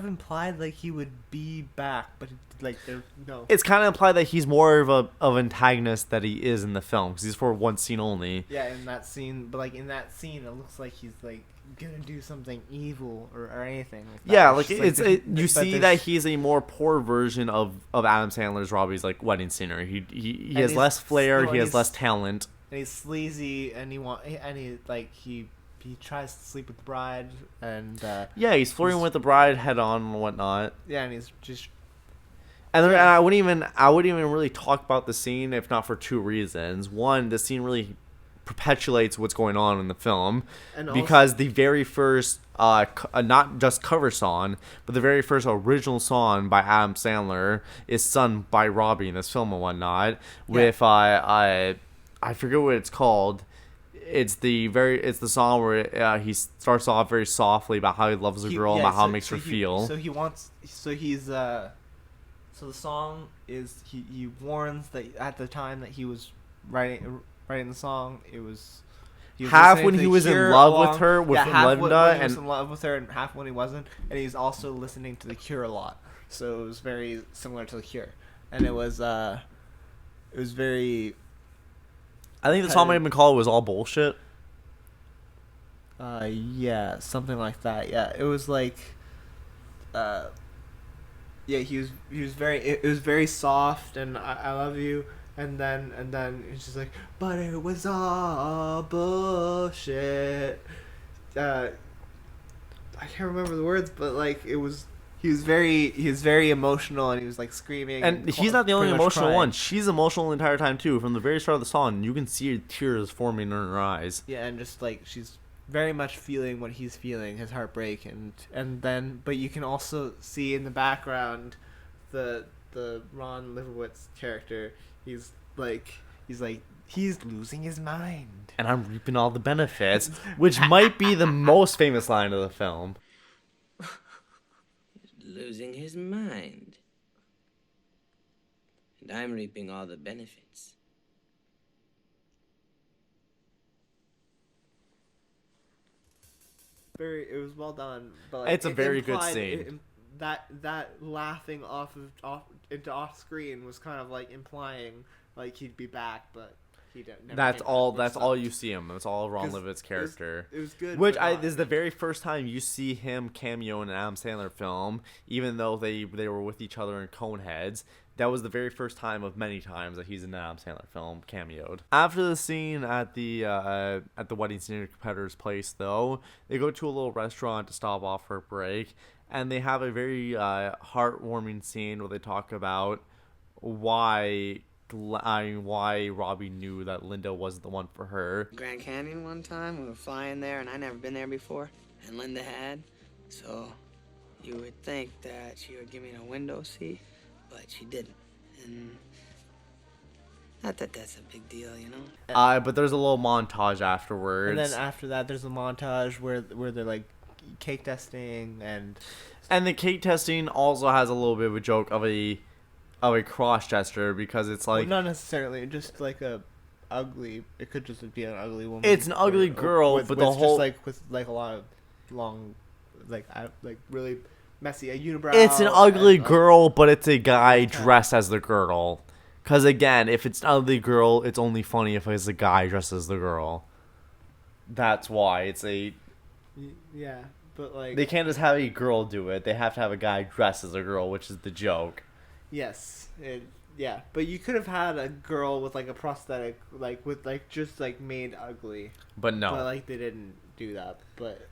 implied like he would be back, but like there's no. It's kind of implied that he's more of antagonist that he is in the film because he's for one scene only. Yeah, in that scene, but like in that scene, it looks like he's like gonna do something evil or anything like that. Yeah, like you see that he's a more poor version of Adam Sandler's Robbie's like wedding singer. He has less flair, he has less talent, and he's sleazy, and he tries to sleep with the bride, and he's flirting with the bride head on and whatnot. Yeah, and he's just. And I wouldn't even really talk about the scene if not for two reasons. One, the scene really perpetuates what's going on in the film, and because the very first not just cover song, but the very first original song by Adam Sandler is sung by Robbie in this film and whatnot. With I forget what it's called. It's the song where he starts off very softly about how he loves a girl, about how it makes her feel. So the song is he warns that at the time that he was writing the song, he was half when he was in love with her with Linda, and he was in love with her, and half when he wasn't, and he's also listening to The Cure a lot. So it was very similar to The Cure, and it was very. I think the song might have been called "Was All Bullshit." Yeah, something like that. Yeah, it was like, yeah, he was very. It was very soft, and I love you, and then it's just like, but it was all bullshit. I can't remember the words, but like it was. He was very emotional, and he was like screaming. And he's not the only emotional one. She's emotional the entire time too. From the very start of the song, you can see tears forming in her eyes. Yeah, and just like she's very much feeling what he's feeling, his heartbreak, and then but you can also see in the background the Ron Livowitz character. He's losing his mind. And I'm reaping all the benefits, which might be the most famous line of the film. Losing his mind. And I'm reaping all the benefits. It was well done, but like, it's a very good scene. That laughing off screen was kind of like implying like he'd be back, but he didn't. That's all you see him. That's all Ron Livovitz's character. It was good. Which this is the very first time you see him cameo in an Adam Sandler film, even though they were with each other in Coneheads. That was the very first time of many times that he's in an Adam Sandler film cameoed. After the scene at the wedding singer competitor's place, though, they go to a little restaurant to stop off for a break, and they have a very heartwarming scene where they talk about why Robbie knew that Linda wasn't the one for her. Grand Canyon one time, we were flying there, and I'd never been there before, and Linda had, so you would think that she would give me a window seat, but she didn't, and not that that's a big deal, you know? But there's a little montage afterwards. And then after that, there's a montage where they're like cake testing, and the cake testing also has a little bit of a joke of a cross gesture, because it's like, well, not necessarily, just like a ugly. It could just be an ugly woman. It's an ugly girl, but the whole with a lot of long, like really messy a unibrow. It's an ugly girl, but it's a guy dressed as the girl. Because again, if it's an ugly girl, it's only funny if it's a guy dressed as the girl. That's why it's a. Yeah, but like they can't just have a girl do it. They have to have a guy dressed as a girl, which is the joke. Yes, yeah, but you could have had a girl with like a prosthetic, like with like just like made ugly. But no, but like they didn't do that. But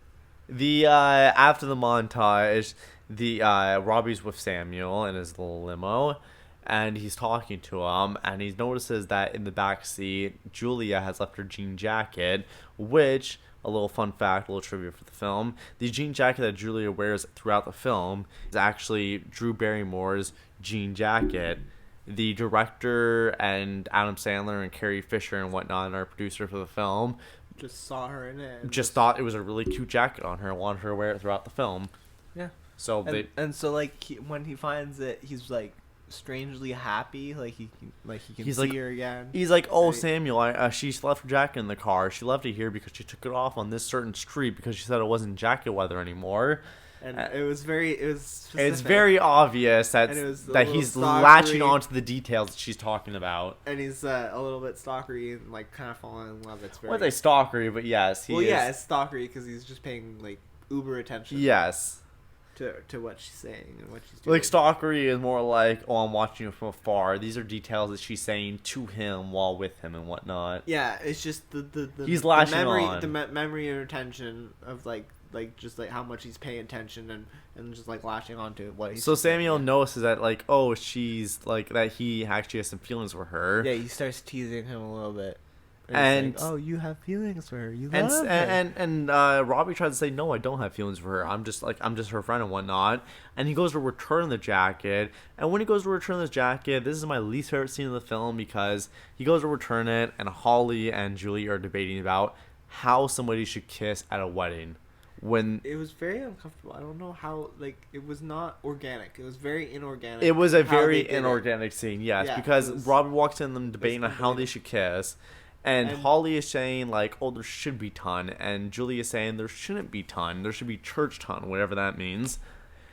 The after the montage, the Robbie's with Samuel in his little limo, and he's talking to him, and he notices that in the back seat, Julia has left her jean jacket, which, a little fun fact, a little trivia for the film, the jean jacket that Julia wears throughout the film is actually Drew Barrymore's jean jacket. The director and Adam Sandler and Carrie Fisher and whatnot, and our producer for the film, Just saw her in it. just thought it was a really cute jacket on her and wanted her to wear it throughout the film. Yeah. So And so like when he finds it, he's like strangely happy. Like he can He's see like- her again. he's like, "Oh, Right. Samuel, she's left her jacket in the car. She left it here because she took it off on this certain street because she said it wasn't jacket weather anymore." And it was specific. It's very obvious that And it was a that little he's latching stalkery. onto the details that she's talking about. And he's a little bit stalkery and like kind of falling in love. It's very. Well, they stalkery, but yes, he is. yeah, it's stalkery because he's just paying like uber attention. Yes. To what she's saying and what she's doing. Like stalkery is more like, "Oh, I'm watching you from afar." These are details that she's saying to him while with him and whatnot. Yeah, it's just the He's the latching memory, on. the memory and retention of like just like how much he's paying attention and just like latching onto what he's. So Samuel notices that like, oh, she's like that he actually has some feelings for her. Yeah, he starts teasing him a little bit. And he's like, oh, you have feelings for her. You and love her. and Robbie tries to say, no, I don't have feelings for her. I'm just her friend and whatnot. And he goes to return the jacket. And when he goes to return this jacket, this is my least favorite scene of the film because he goes to return it, and Holly and Julie are debating about how somebody should kiss at a wedding. When it was very uncomfortable. I don't know how. Like it was not organic. It was very inorganic. it was a how very they did it. inorganic scene, yes, Yeah, because it was- Robbie walks in them debating on how they should kiss. And Holly is saying, like, oh, there should be ton. And Julie is saying there shouldn't be ton. There should be church ton, whatever that means.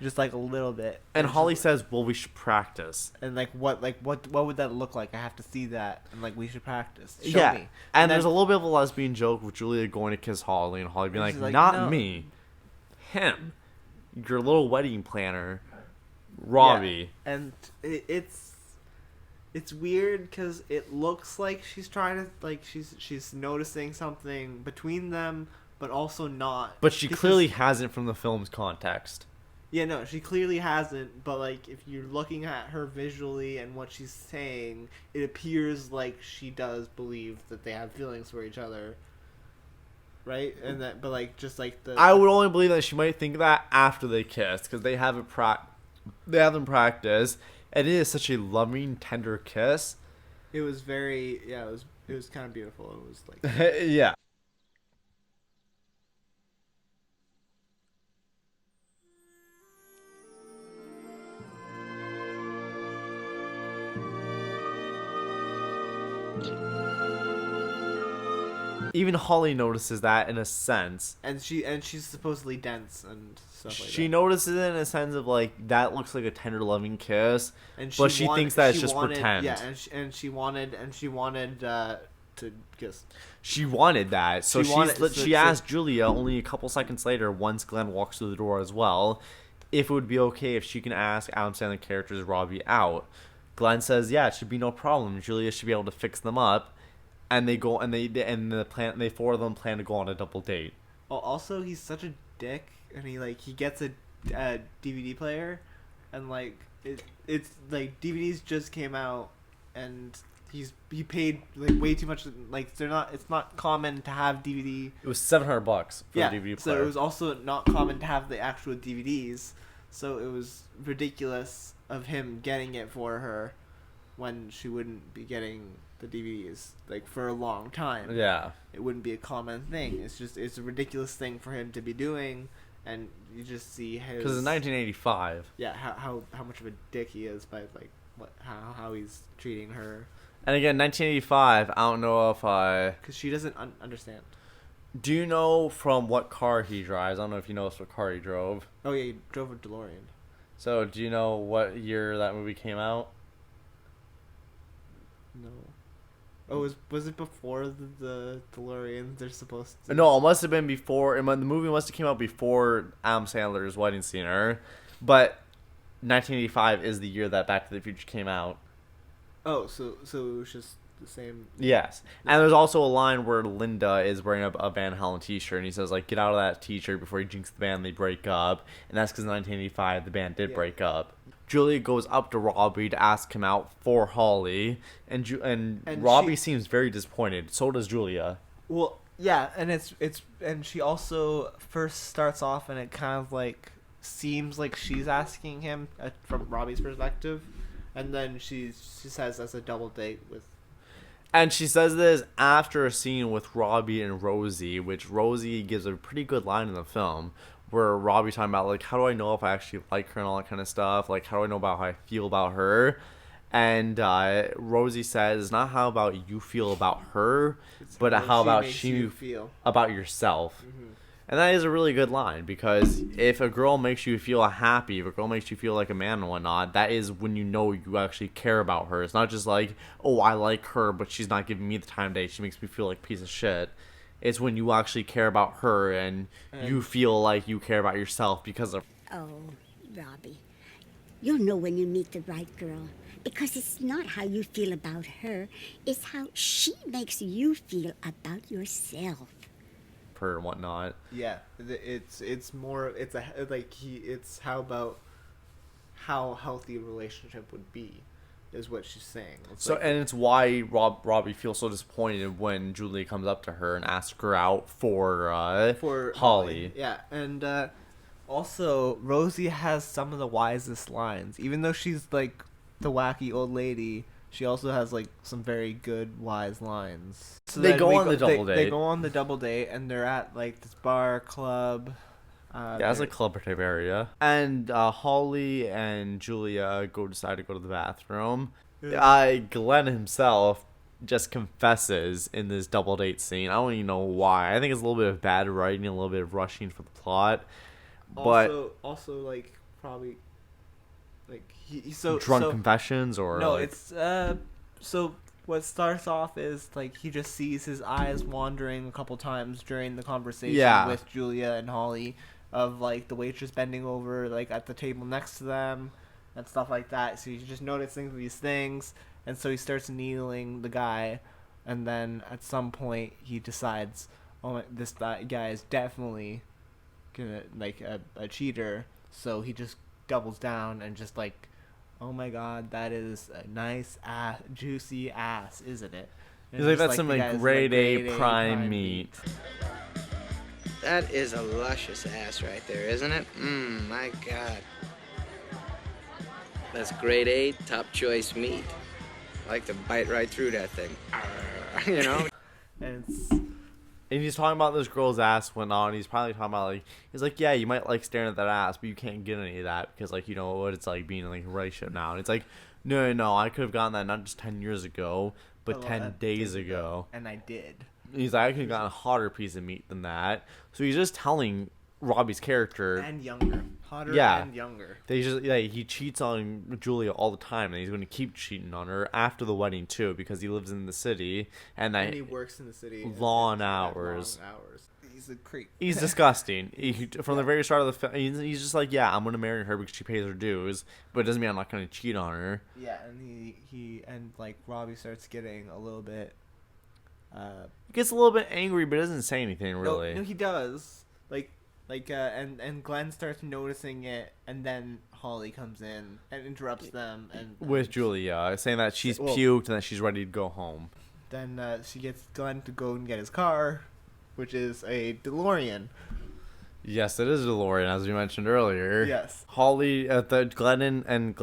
Just like a little bit. And Holly says, well, we should practice. And what would that look like? I have to see that. And like we should practice. Show Yeah. me. And then- there's a little bit of a lesbian joke with Julia going to kiss Holly. And Holly being And like, she's like, not "No." me. Him. Your little wedding planner. Robbie. Yeah. And it's weird because it looks like she's trying to like she's noticing something between them, but also not. But she because- clearly hasn't from the film's context. Yeah, no, she clearly hasn't. But like, if you're looking at her visually and what she's saying, it appears like she does believe that they have feelings for each other, right? And that, but like, just like the. I would only believe that she might think that after they kiss, because they haven't practiced. And it is such a loving, tender kiss. It was very, yeah. It was kind of beautiful. It was like. Yeah. Even Holly notices that in a sense. And she's supposedly dense and stuff like that. She notices it in a sense of like that looks like a tender, loving kiss, And but she thinks that it's she just wanted, pretend. Yeah, and she wanted to kiss. She wanted that, so she so- asked Julia only a couple seconds later, once Glenn walks through the door as well, if it would be okay if she can ask Adam Sandler characters Robbie out. Glenn says, yeah, it should be no problem. Julia should be able to fix them up, and they go and they four of them plan to go on a double date. Also, he's such a dick, and he gets a DVD player, and like it's like DVDs just came out, and he paid like way too much. Like it's not common to have DVD. It was $700 for Yeah, the DVD player. so it was also not common to have the actual DVDs. So it was ridiculous of him getting it for her when she wouldn't be getting the DVDs like for a long time. Yeah. It wouldn't be a common thing. It's a ridiculous thing for him to be doing, and you just see his. Because in 1985. Yeah, how much of a dick he is by like how he's treating her. And again, 1985. I don't know if Because she doesn't understand. Do you know from what car he drives? I don't know if you know what car he drove. Oh yeah, he drove a DeLorean. So do you know what year that movie came out? No. Oh, was it before the DeLoreans are supposed to? No, it must have been before. The movie must have came out before Adam Sandler's Wedding Singer, but 1985 is the year that Back to the Future came out. Oh, so it was just the same. Yes. And there's also a line where Linda is wearing a Van Halen t-shirt, and he says, like, get out of that t-shirt before he jinxes the band, they break up. And that's because in 1985, the band did break up. Julia goes up to Robbie to ask him out for Holly, and Robbie seems very disappointed. So does Julia. Well, yeah, and and she also first starts off, and it kind of like seems like she's asking him from Robbie's perspective, and then she says that's a double date with. And she says this after a scene with Robbie and Rosie, which Rosie gives a pretty good line in the film, where Robbie's talking about, like, how do I know if I actually like her and all that kind of stuff? Like, how do I know about how I feel about her? And Rosie says, it's not how about you feel about her, but how about she feel about yourself. Mm-hmm. And that is a really good line, because if a girl makes you feel happy, if a girl makes you feel like a man and whatnot, that is when you know you actually care about her. It's not just like, oh, I like her, but she's not giving me the time of day. She makes me feel like a piece of shit. It's when you actually care about her and you feel like you care about yourself because of. Oh, Robbie, you'll know when you meet the right girl. Because it's not how you feel about her, it's how she makes you feel about yourself. Her and whatnot. Yeah, it's more it's how about how healthy a relationship would be, is what she's saying. And it's why Robbie feels so disappointed when Julia comes up to her and asks her out for Holly. Yeah, and also Rosie has some of the wisest lines, even though she's like the wacky old lady. She also has like some very good wise lines. So they go on the double date. They go on the double date, and they're at like this bar club. Yeah, it's a club type area. And Holly and Julia decide to go to the bathroom. Glenn himself just confesses in this double date scene. I don't even know why. I think it's a little bit of bad writing, a little bit of rushing for the plot. But also like probably. Like drunk confessions or no, like... it's so what starts off is like he just sees his eyes wandering a couple times during the conversation with Julia and Holly, of like the waitress bending over like at the table next to them and stuff like that. So he's just noticing these things, and so he starts needling the guy, and then at some point he decides, oh, this guy is definitely gonna like a cheater. So he just doubles down and just like, oh my god, that is a nice ass, juicy ass, isn't it? He's like, that's some like grade A prime meat. That is a luscious ass right there, isn't it? My god. That's grade A, top choice meat. I like to bite right through that thing. You know? And he's talking about this girl's ass went on. He's probably talking about, like, he's like, yeah, you might like staring at that ass, but you can't get any of that because, like, you know what it's like being in, like, a relationship now. And it's like, no, I could have gotten that not just 10 years ago, but 10 days ago. And I did. He's like, I could have gotten a hotter piece of meat than that. So he's just telling Robbie's character. And younger. Hotter and younger. He cheats on Julia all the time, and he's going to keep cheating on her after the wedding, too, because he lives in the city. And he works in the city. Long hours. He's a creep. He's disgusting. From the very start of the film, he's just like, yeah, I'm going to marry her because she pays her dues, but it doesn't mean I'm not going to cheat on her. Yeah, and he like, Robbie starts getting a little bit... he gets a little bit angry, but doesn't say anything, really. No, he does. And Glenn starts noticing it, and then Holly comes in and interrupts them. With Julia, saying that she's puked and that she's ready to go home. Then she gets Glenn to go and get his car, which is a DeLorean. Yes, it is a DeLorean, as we mentioned earlier. Yes. Glenn and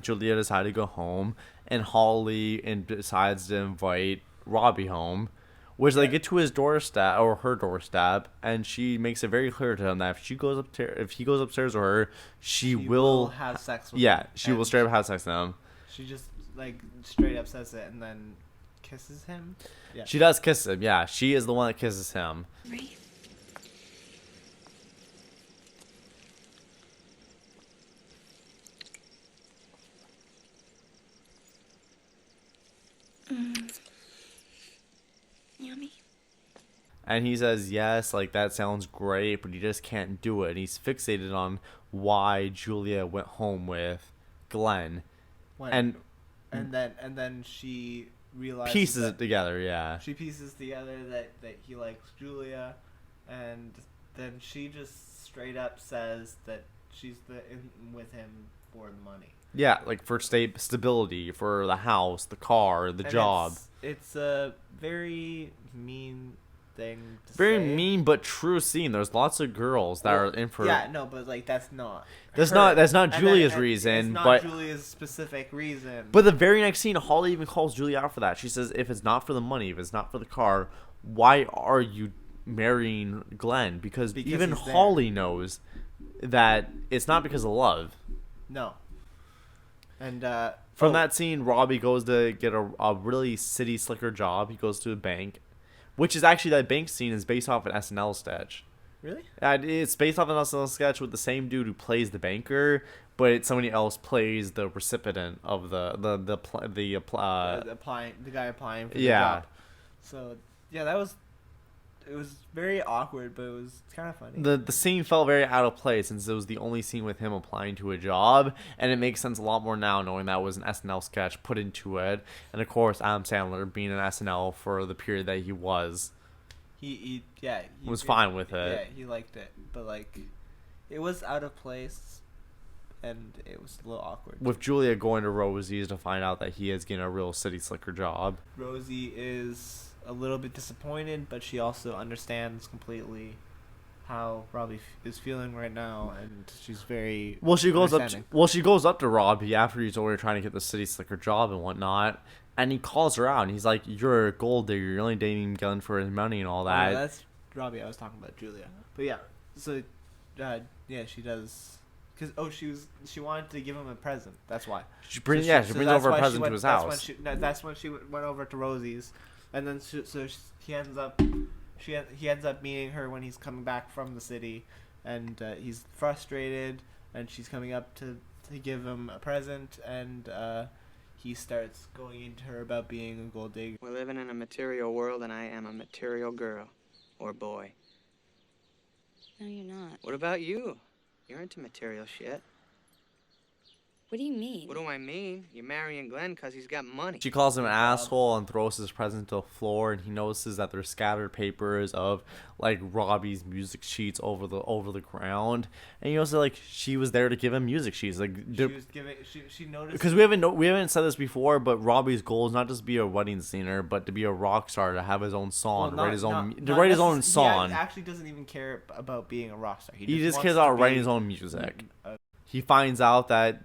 Julia decide to go home, and Holly decides to invite Robbie home. Which they get to his doorstep or her doorstep, and she makes it very clear to him that if he goes upstairs with her, she will have sex with him. Yeah, she will straight up have sex with him. She just like straight up says it and then kisses him. Yeah. She does kiss him. Yeah, she is the one that kisses him. Right. Yummy. And he says, yes, like, that sounds great, but he just can't do it. And he's fixated on why Julia went home with Glenn. And then she realizes pieces that it together. Yeah. she pieces together that he likes Julia, and then she just straight up says that she's with him for the money. Yeah, like for stability, for the house, the car, the And job. It's a very mean thing to Very say. mean but true scene. There's lots of girls that are in for. Yeah, no, but like that's not. That's her. not And Julia's and reason, it's not but Julia's specific reason. But the very next scene, Holly even calls Julia out for that. She says, "If it's not for the money, if it's not for the car, why are you marrying Glenn?" Because even he's there. Holly knows that it's not because of love. No. And From that scene, Robbie goes to get a really city slicker job. He goes to a bank, which is actually, that bank scene is based off an SNL sketch. Really? It's based off an SNL sketch with the same dude who plays the banker, but somebody else plays the recipient of the guy applying for yeah. the job. So yeah, it was very awkward, but it was kind of funny. The scene felt very out of place since it was the only scene with him applying to a job, and it makes sense a lot more now knowing that was an SNL sketch put into it, and of course Adam Sandler being an SNL for the period that he was. He was fine with it. Yeah, he liked it, but like, it was out of place, and it was a little awkward. With Julia going to Rosie's to find out that he is getting a real city slicker job. Rosie is a little bit disappointed, but she also understands completely how Robbie is feeling right now, and she's very She goes up to Robbie after he's already trying to get the city slicker job and whatnot, and he calls her out and he's like, "You're a gold digger. You're only dating Glenn for his money and all that." Yeah, that's Robbie. I was talking about Julia, but yeah. So, yeah, she does. Cause she wanted to give him a present. That's why. She brings over a present to his house. That's when she went over to Rosie's, and then he ends up meeting her when he's coming back from the city, and he's frustrated, and she's coming up to give him a present, and he starts going into her about being a gold digger. We're living in a material world, and I am a material girl or boy. No, you're not. What about you? You're into material shit. What do you mean? What do I mean? You're marrying Glenn because he's got money. She calls him an asshole and throws his present to the floor, and he notices that there's scattered papers of like Robbie's music sheets over the ground, and he also like she was there to give him music sheets. Like she noticed, because we haven't said this before, but Robbie's goal is not just to be a wedding singer, but to be a rock star, to have his own song, write his own song. He actually doesn't even care about being a rock star. He just cares about writing his own music. He finds out that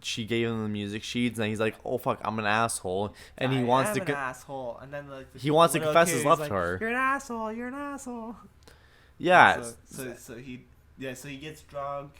she gave him the music sheets, and he's like, "Oh fuck, I'm an asshole," and he wants to. An asshole, and then like he wants to confess his love to her. You're an asshole. You're an asshole. Yeah. So he gets drunk,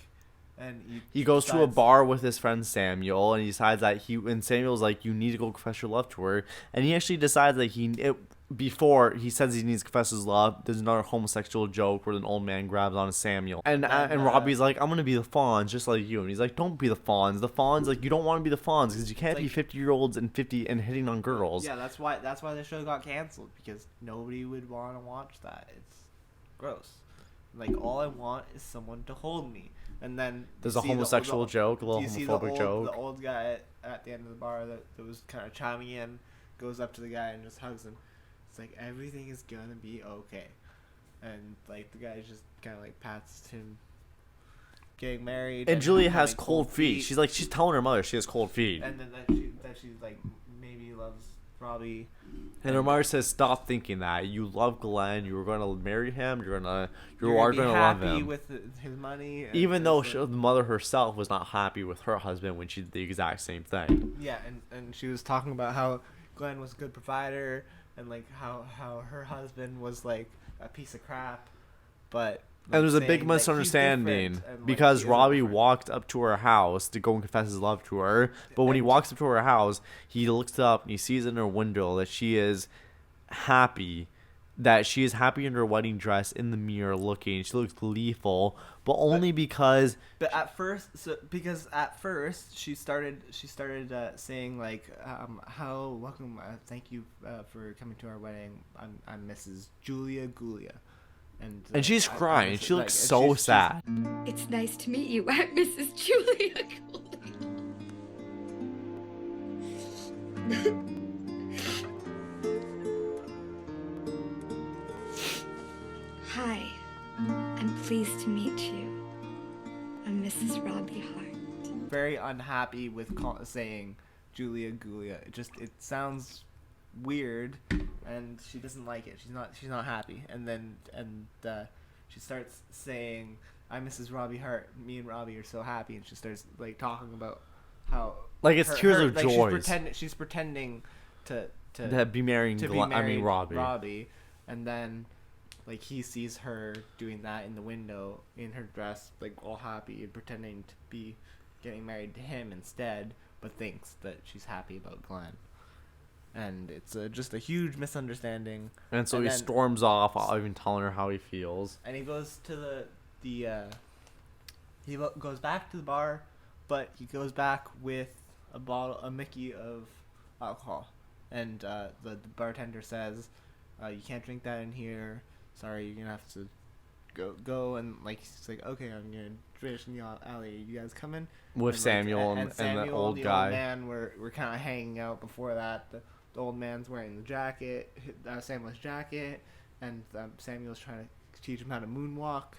and he goes to a bar with his friend Samuel, and he decides that Samuel's like, "You need to go confess your love to her," and he actually decides that before he says he needs to confess his love, there's another homosexual joke where an old man grabs onto Samuel, and Robbie's like, "I'm gonna be the Fonz just like you," and he's like, "Don't be the Fonz. The Fonz, like, you don't want to be the Fonz because you can't be 50-year-olds and hitting on girls." Yeah, that's why the show got canceled, because nobody would want to watch that. It's gross. Like, all I want is someone to hold me, and then there's a homosexual joke, a little homophobic joke. The old guy at the end of the bar that was kind of chiming in goes up to the guy and just hugs him. It's like, everything is gonna be okay, and like the guy just kind of like pats him getting married. And Julia has cold feet. She's telling her mother she has cold feet. And then that she like maybe loves Robbie. And her mother says, "Stop thinking that. You love Glenn. You were going to marry him. You are going to love him." With his money. Even though the mother herself was not happy with her husband when she did the exact same thing. Yeah, and she was talking about how Glenn was a good provider, and like how her husband was like a piece of crap, but and there's a big misunderstanding because Robbie walked up to her house to go and confess his love to her, but when he walks up to her house, he looks up and he sees in her window that she is happy in her wedding dress in the mirror looking. She looks gleeful, but only because. But at first she started saying like, "How welcome, thank you for coming to our wedding. I'm Mrs. Julia Gulia," and she's crying. She looks so sad. It's nice to meet you. I'm Mrs. Julia pleased to meet you. I'm Mrs. Robbie Hart. Very unhappy with saying Julia Gulia. It sounds weird, and she doesn't like it. She's not happy. And she starts saying, "I'm Mrs. Robbie Hart. Me and Robbie are so happy," and she starts like talking about how like it's tears of joy. She's pretending to be marrying Robbie, and then like he sees her doing that in the window in her dress, like all happy and pretending to be getting married to him instead, but thinks that she's happy about Glenn. And it's just a huge misunderstanding. And so he storms off, even telling her how he feels. And he goes to he goes back to the bar, but he goes back with a Mickey of alcohol. And the bartender says, "You can't drink that in here. Sorry, you're gonna have to go." And like he's like, "Okay, I'm gonna finish in the alley. You guys coming?" With and, Samuel like, and Samuel, the old the guy. Old man, we're kind of hanging out before that. The old man's wearing the jacket, Samuel's jacket, and Samuel's trying to teach him how to moonwalk.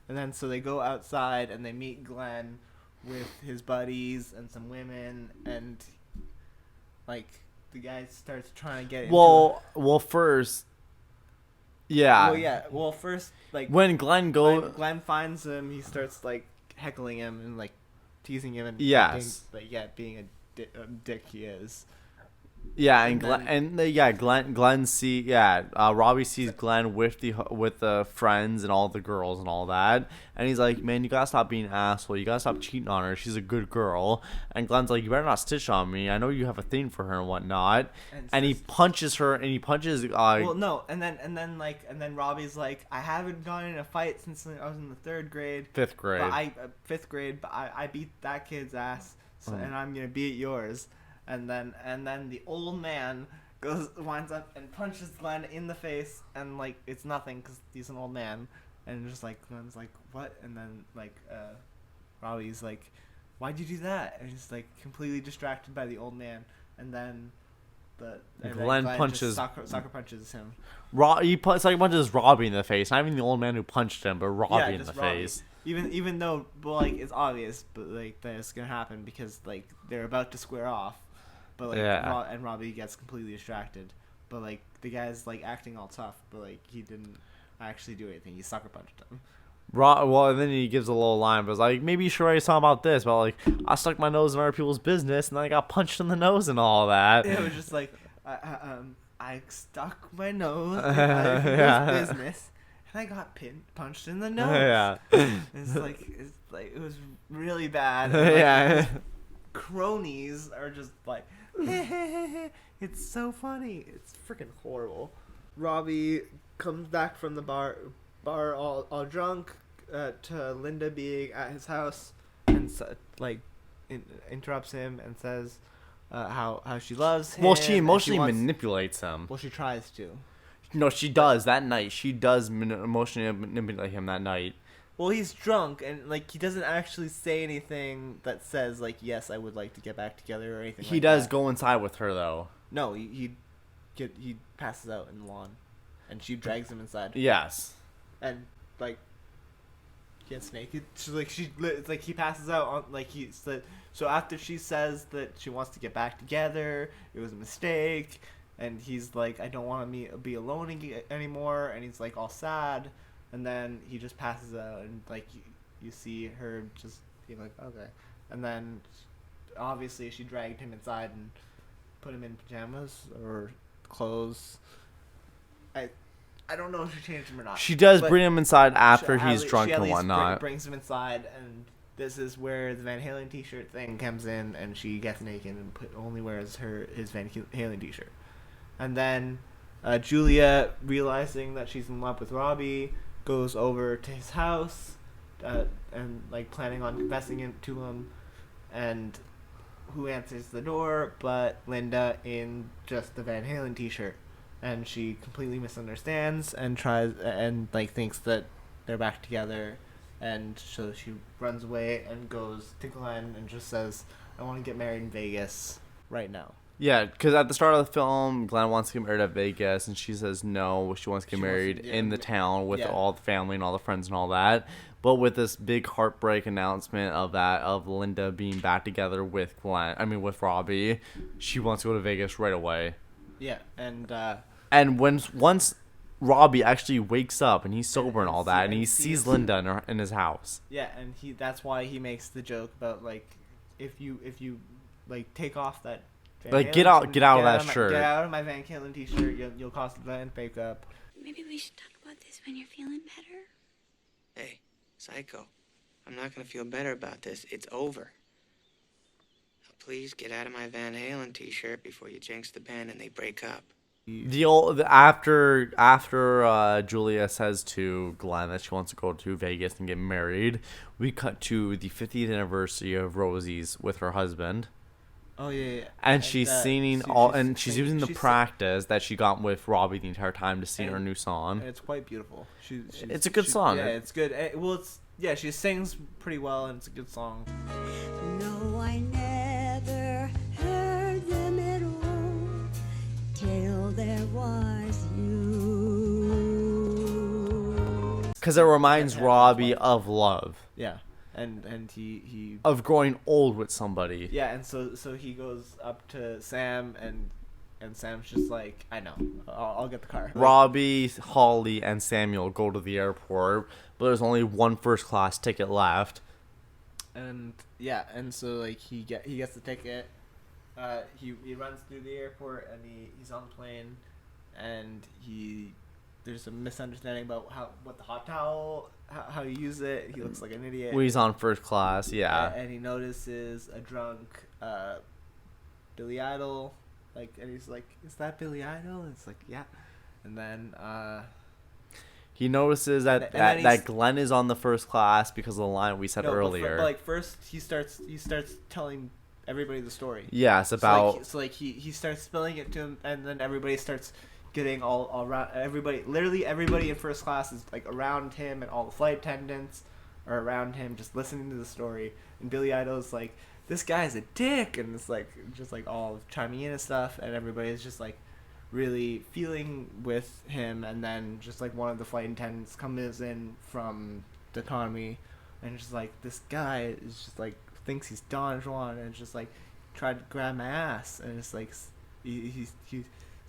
And then so they go outside and they meet Glenn with his buddies and some women, and like the guy starts trying to get into first, yeah. First, like when Glenn finds him, he starts like heckling him and like teasing him and being a dick he is. Yeah, Robbie sees Glenn with the friends and all the girls and all that, and he's like, "Man, you gotta stop being an asshole. You gotta stop cheating on her. She's a good girl." And Glenn's like, "You better not stitch on me. I know you have a thing for her and whatnot." And he punches her, and he punches. And then Robbie's like, "I haven't gotten in a fight since I was in the fifth grade. But I beat that kid's ass, and I'm gonna beat yours." And then the old man winds up and punches Glenn in the face, and like it's nothing because he's an old man, and just like Glenn's like, "What?" And then like Robbie's like, "Why'd you do that?" And he's like completely distracted by the old man, and then Glenn punches sucker punches him. He punches Robbie in the face. Not even the old man who punched him, but Robbie in the face. Even though it's obvious, but like that it's gonna happen because like they're about to square off. But like, and Robbie gets completely distracted. But like the guy's like acting all tough, but like he didn't actually do anything. He sucker punched him. And then he gives a little line, but it's like, maybe you should write a song about this. But like, I stuck my nose in other people's business, and then I got punched in the nose and all that. Yeah, it was just like, I stuck my nose in other people's business, and I got punched in the nose. Yeah. It's like it was really bad. And, like, cronies are just like. It's so funny. It's freaking horrible. Robbie comes back from the bar all drunk to Linda being at his house, and interrupts him and says how she loves him. Well, she emotionally manipulates him. Well, she tries to. No, she does that night. She does emotionally manipulate him that night. Well, he's drunk, and like he doesn't actually say anything that says like, "Yes, I would like to get back together" or anything. He does go inside with her though. No, he passes out in the lawn, and she drags him inside. Yes. And like gets naked. It's like he passes out on like so after she says that she wants to get back together, it was a mistake, and he's like, "I don't want to be alone anymore," and he's like all sad. And then he just passes out, and like you see her just being like, "Okay," and then obviously she dragged him inside and put him in pajamas or clothes. I don't know if she changed him or not. She does bring him inside after he's drunk and whatnot. Brings him inside, and this is where the Van Halen t-shirt thing comes in, and she gets naked and only wears his Van Halen t-shirt. And then Julia, realizing that she's in love with Robbie, goes over to his house and like planning on confessing it to him, and who answers the door but Linda in just the Van Halen t-shirt, and she completely misunderstands and tries and like thinks that they're back together, and so she runs away and goes to Glenn and just says, "I want to get married in Vegas right now." Yeah, because at the start of the film, Glenn wants to get married at Vegas, and she says no. She wants to get married in the town with all the family and all the friends and all that. But with this big heartbreak announcement of Linda being back together with with Robbie, she wants to go to Vegas right away. Yeah, and once Robbie actually wakes up and he's sober and all that, and he sees Linda in his house. Yeah, and that's why he makes the joke about like, if you like take off that. Get out of that shirt. Get out of my Van Halen t-shirt. You'll cause the band breakup. Maybe we should talk about this when you're feeling better. Hey, psycho. I'm not gonna feel better about this. It's over. Now, please get out of my Van Halen t-shirt before you jinx the band and they break up. After Julia says to Glenn that she wants to go to Vegas and get married, we cut to the 50th anniversary of Rosie's with her husband. Oh yeah. And she's singing she's using the practice that she got with Robbie the entire time to sing her new song. And it's quite beautiful. It's a good song. Yeah, it's good. She sings pretty well, and it's a good song. No, I never heard them at all till there was you. Because it reminds Robbie of love. Yeah. And he of growing old with somebody. Yeah, and so he goes up to Sam, and Sam's just like, I know, I'll get the car. Robbie, Holly, and Samuel go to the airport, but there's only one first class ticket left. And so like he gets the ticket. He runs through the airport, and he's on the plane, and there's a misunderstanding about what the hot towel. How you use it. He looks like an idiot. Well, he's on first class, yeah. And he notices a drunk Billy Idol, and he's like, "Is that Billy Idol?" And it's like, "Yeah." And then he notices that Glenn is on the first class because of the line we said earlier. But first he starts telling everybody the story. Yes, about he starts spilling it to him, and then everybody starts getting all around. Literally everybody in first class is like around him, and all the flight attendants are around him just listening to the story. And Billy Idol's like, this guy's a dick, and it's like just like all chiming in and stuff, and everybody's just like really feeling with him. And then just like one of the flight attendants comes in from the economy, and just like, this guy is just like thinks he's Don Juan, and just like tried to grab my ass, and it's like he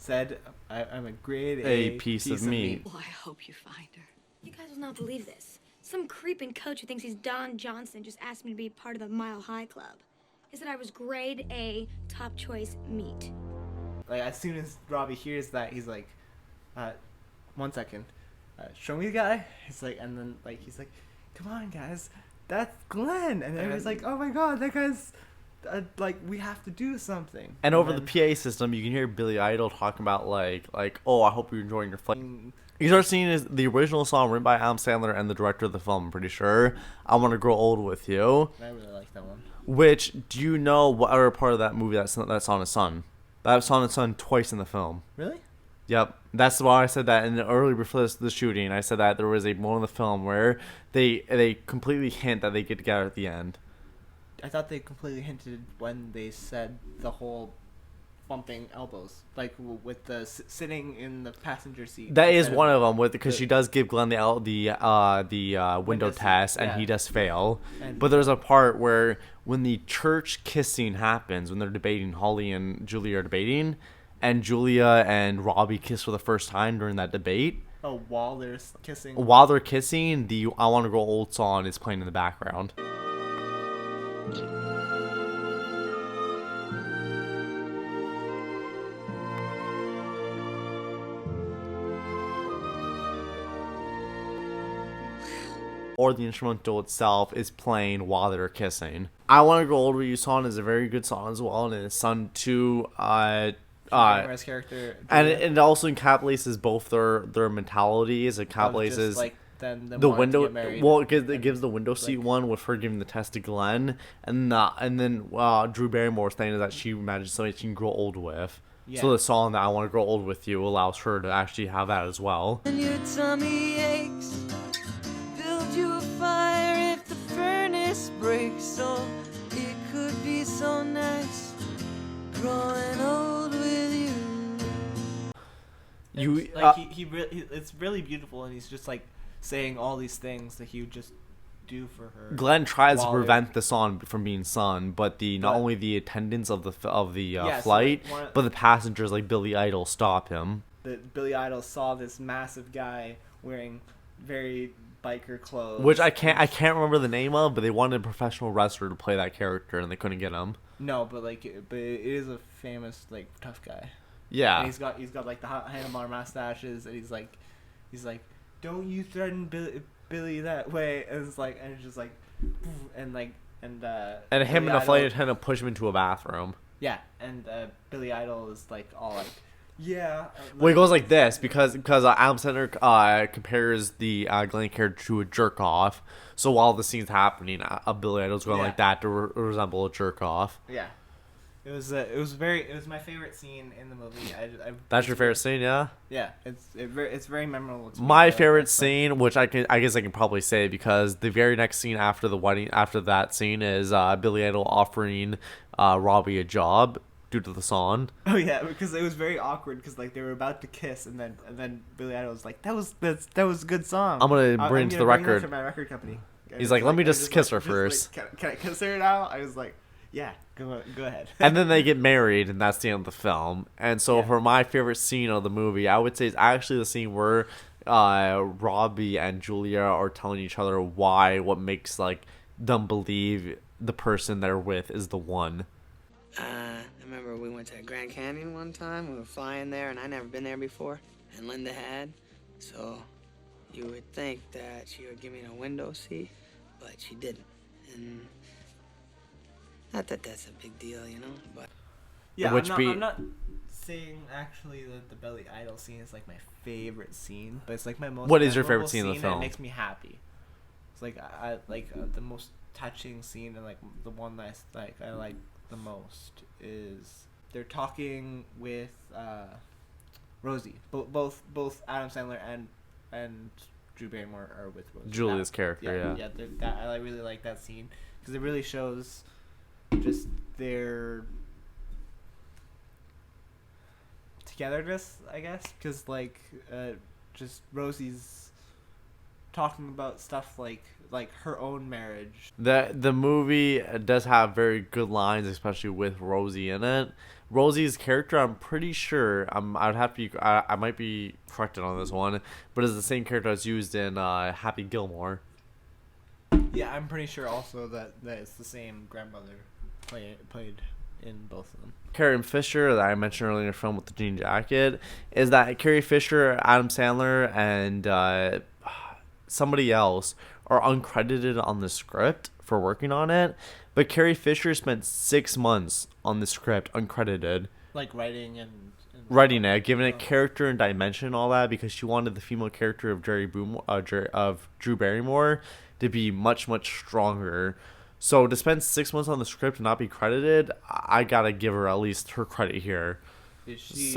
said, I'm a grade A piece of meat. Well, I hope you find her. You guys will not believe this. Some creeping coach who thinks he's Don Johnson just asked me to be part of the Mile High Club. He said I was grade A, top choice meat. Like, as soon as Robbie hears that, he's like, 1 second, show me the guy. He's like, and then like he's like, come on guys, that's Glenn. And everybody's like, oh my god, that guy's like, we have to do something. And over the PA system, you can hear Billy Idol talking about like, oh, I hope you're enjoying your flight. You start seeing the original song written by Adam Sandler and the director of the film, I'm pretty sure. I Want to Grow Old With You. I really like that one. Which, do you know what other part of that movie that song is sung? That song is sung twice in the film. Really? Yep. That's why I said that in the early before the shooting. I said that there was a moment in the film where they completely hint that they get together at the end. I thought they completely hinted when they said the whole bumping elbows, like with the sitting in the passenger seat. That is one of them, because she does give Glenn the window test, and he does fail. But there's a part where when the church kissing happens, when they're debating, Holly and Julia are debating, and Julia and Robbie kiss for the first time during that debate. Oh, while they're kissing. While they're kissing, the "I Want to Grow Old" song is playing in the background. Or the instrumental itself is playing while they're kissing. I Want to Grow Old With You song is a very good song as well, and it's sung to character, and it also encapsulates both their mentalities. It encapsulates like the window. Well, it gives the window seat one with her giving the test to Glenn, and then Drew Barrymore saying that she imagines somebody she can grow old with. Yeah. So the song that I Want to Grow Old With You allows her to actually have that as well. And your tummy aches, build you a fire if the furnace breaks. So it could be so nice growing old. You like it's really beautiful, and he's just like saying all these things that he would just do for her. Glenn tries to while prevent the song from being sung, but not only the attendants of the Yeah, so, flight, like, but the passengers like Billy Idol stop him. that Billy Idol saw this massive guy wearing very biker clothes, Which I can't remember the name of, but they wanted a professional wrestler to play that character, and they couldn't get him. No, but it is a famous like tough guy. Yeah. And he's got like the handlebar mustaches, and he's like, don't you threaten Billy that way? And it's just like, and him And Billy the flight attendant push him into a bathroom. Yeah, and Billy Idol is like all like, yeah. Well, he goes like this because Adam Sandler compares the Glenn character to a jerk off. So while the scene's happening, Billy Idol's going like that to resemble a jerk off. Yeah, it was my favorite scene in the movie. That's your favorite scene, yeah? Yeah, it's very memorable. To me. My favorite scene, which I guess I can probably say because the very next scene after the wedding, after that scene, is Billy Idol offering Robbie a job due to the song. Oh yeah, because it was very awkward because like they were about to kiss, and then Billy Idol was like, that was a good song. I'm gonna bring it to the record. To my record company. He's like, let me just kiss her first. Can I kiss her now? I was like, yeah, go ahead. And then they get married, and that's the end of the film. And so for my favorite scene of the movie, I would say it's actually the scene where Robbie and Julia are telling each other what makes like them believe the person they're with is the one. I remember we went to Grand Canyon one time. We were flying there, and I'd never been there before. And Linda had. So you would think that she would give me a window seat, but she didn't. And not that that's a big deal, you know, but... Yeah, I'm not saying actually that the Billy Idol scene is like my favorite scene, but it's like my most... What is your favorite scene in the film? That makes me happy. It's like I like the most touching scene, and like the one that I like the most is they're talking with Rosie. Both Adam Sandler and Drew Barrymore are with Rosie. Julia's character, yeah. I really like that scene because it really shows just their togetherness, I guess, because like just Rosie's talking about stuff like her own marriage. The movie does have very good lines, especially with Rosie in it. Rosie's character, I'm pretty sure, I might be corrected on this one, but is the same character that's used in Happy Gilmore. Yeah, I'm pretty sure also that it's the same grandmother played in both of them. Carrie Fisher, that I mentioned earlier in the film with the jean jacket, is that Carrie Fisher, Adam Sandler, and somebody else are uncredited on the script for working on it, but Carrie Fisher spent 6 months on the script uncredited, like writing it, giving it character and dimension and all that, because she wanted the female character of Drew Barrymore to be much stronger. So to spend 6 months on the script and not be credited, I gotta give her at least her credit here. She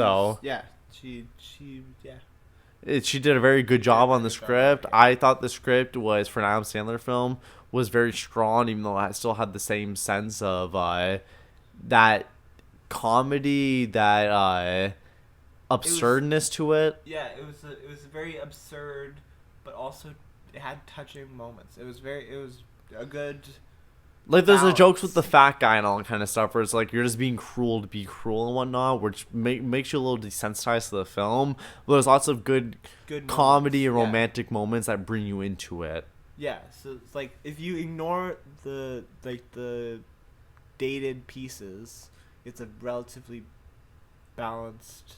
did a very good job on the script. I thought the script was, for an Adam Sandler film, was very strong, even though I still had the same sense of that comedy, that absurdness to it. Yeah, it was very absurd, but also it had touching moments. It was a good... Like, there's the jokes with the fat guy and all that kind of stuff where it's like you're just being cruel to be cruel and whatnot, which makes you a little desensitized to the film. But there's lots of good comedy and romantic moments that bring you into it. Yeah, so it's like if you ignore the dated pieces, it's a relatively balanced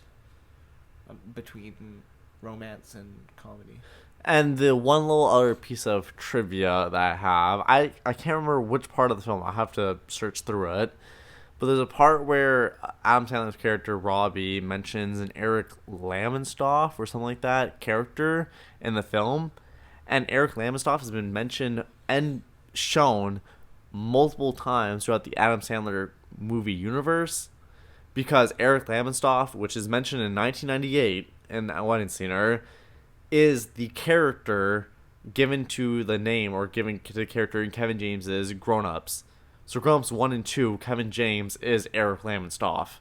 between romance and comedy. And the one little other piece of trivia that I have, I can't remember which part of the film. I'll have to search through it. But there's a part where Adam Sandler's character, Robbie, mentions an Eric Lamonstoff or something like that character in the film. And Eric Lamonstoff has been mentioned and shown multiple times throughout the Adam Sandler movie universe. Because Eric Lamonstoff, which is mentioned in 1998 in Wedding Singer, is the character given to the name, or given to the character in Kevin James's Grown Ups. So Grown Ups 1 and 2, Kevin James is Eric Lamonstoff.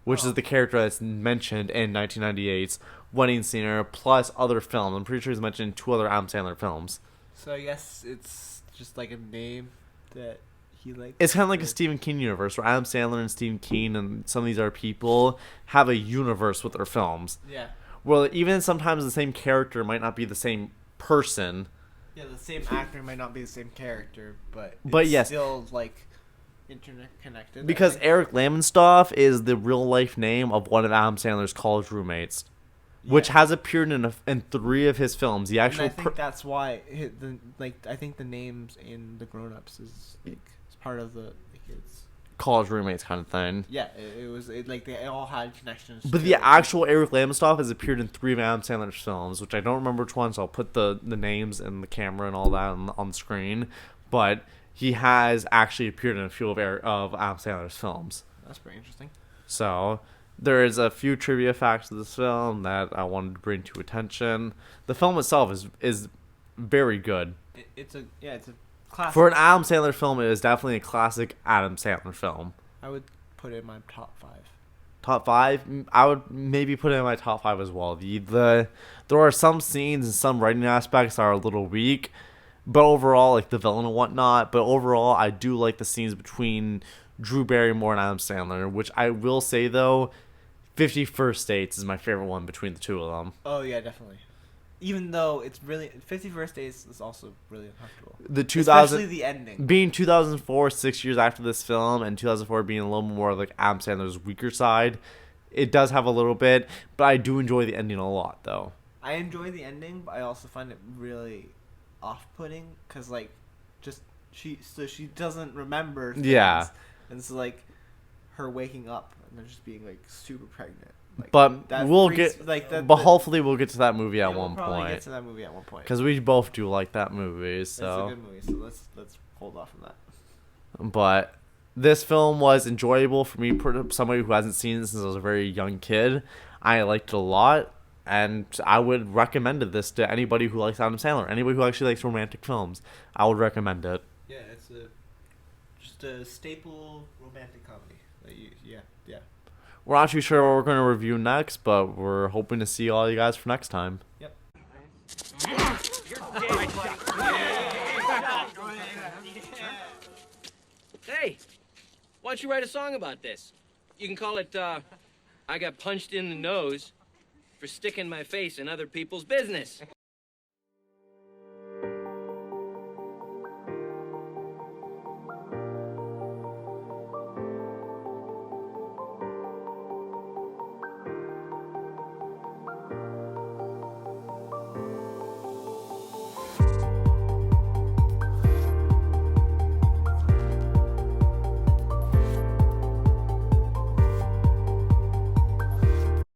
which is the character that's mentioned in 1998's Wedding Singer, plus other films. I'm pretty sure he's mentioned in 2 other Adam Sandler films. So I guess it's just like a name that he likes. It's kind of like a Stephen King universe, where Adam Sandler and Stephen King and some of these other people have a universe with their films. Yeah. Well, even sometimes the same character might not be the same person. Yeah, the same actor might not be the same character, but yes, still like internet connected. Because Eric Lamonstoff is the real life name of one of Adam Sandler's college roommates, which has appeared in 3 of his films. The actual, and I think that's why I think the names in the Grown Ups is like it's part of the kids. College roommates kind of thing. Yeah, it was like they all had connections. But the actual Eric Lamonstoff has appeared in 3 of Adam Sandler's films, which I don't remember which ones. So I'll put the names and the camera and all that on the screen. But he has actually appeared in a few of Adam Sandler's films. That's pretty interesting. So there is a few trivia facts of this film that I wanted to bring to attention. The film itself is very good. It's a classic. For an Adam Sandler film, it is definitely a classic Adam Sandler film. I would put it in my top 5. Top 5? I would maybe put it in my top 5 as well. There are some scenes and some writing aspects that are a little weak, but overall, like the villain and whatnot, but overall, I do like the scenes between Drew Barrymore and Adam Sandler, which I will say, though, 50 First Dates is my favorite one between the 2 of them. Oh, yeah, definitely. Even though it's really 50 First Dates is also really uncomfortable. Especially the ending. Being 2004, 6 years after this film, and 2004 being a little more like Adam Sandler's weaker side, it does have a little bit, but I do enjoy the ending a lot, though. I enjoy the ending, but I also find it really off-putting because like she doesn't remember things, and it's like her waking up and then just being like super pregnant. Like, but but hopefully we'll get to that movie at one probably point. Get to that movie at one point because we both do like that movie. So it's a good movie. So let's hold off on that. But this film was enjoyable for me, somebody who hasn't seen it since I was a very young kid. I liked it a lot, and I would recommend this to anybody who likes Adam Sandler, anybody who actually likes romantic films. I would recommend it. Yeah, it's just a staple romantic comedy. Yeah. We're not too sure what we're going to review next, but we're hoping to see all you guys for next time. Yep. Hey, why don't you write a song about this? You can call it, I got punched in the nose for sticking my face in other people's business.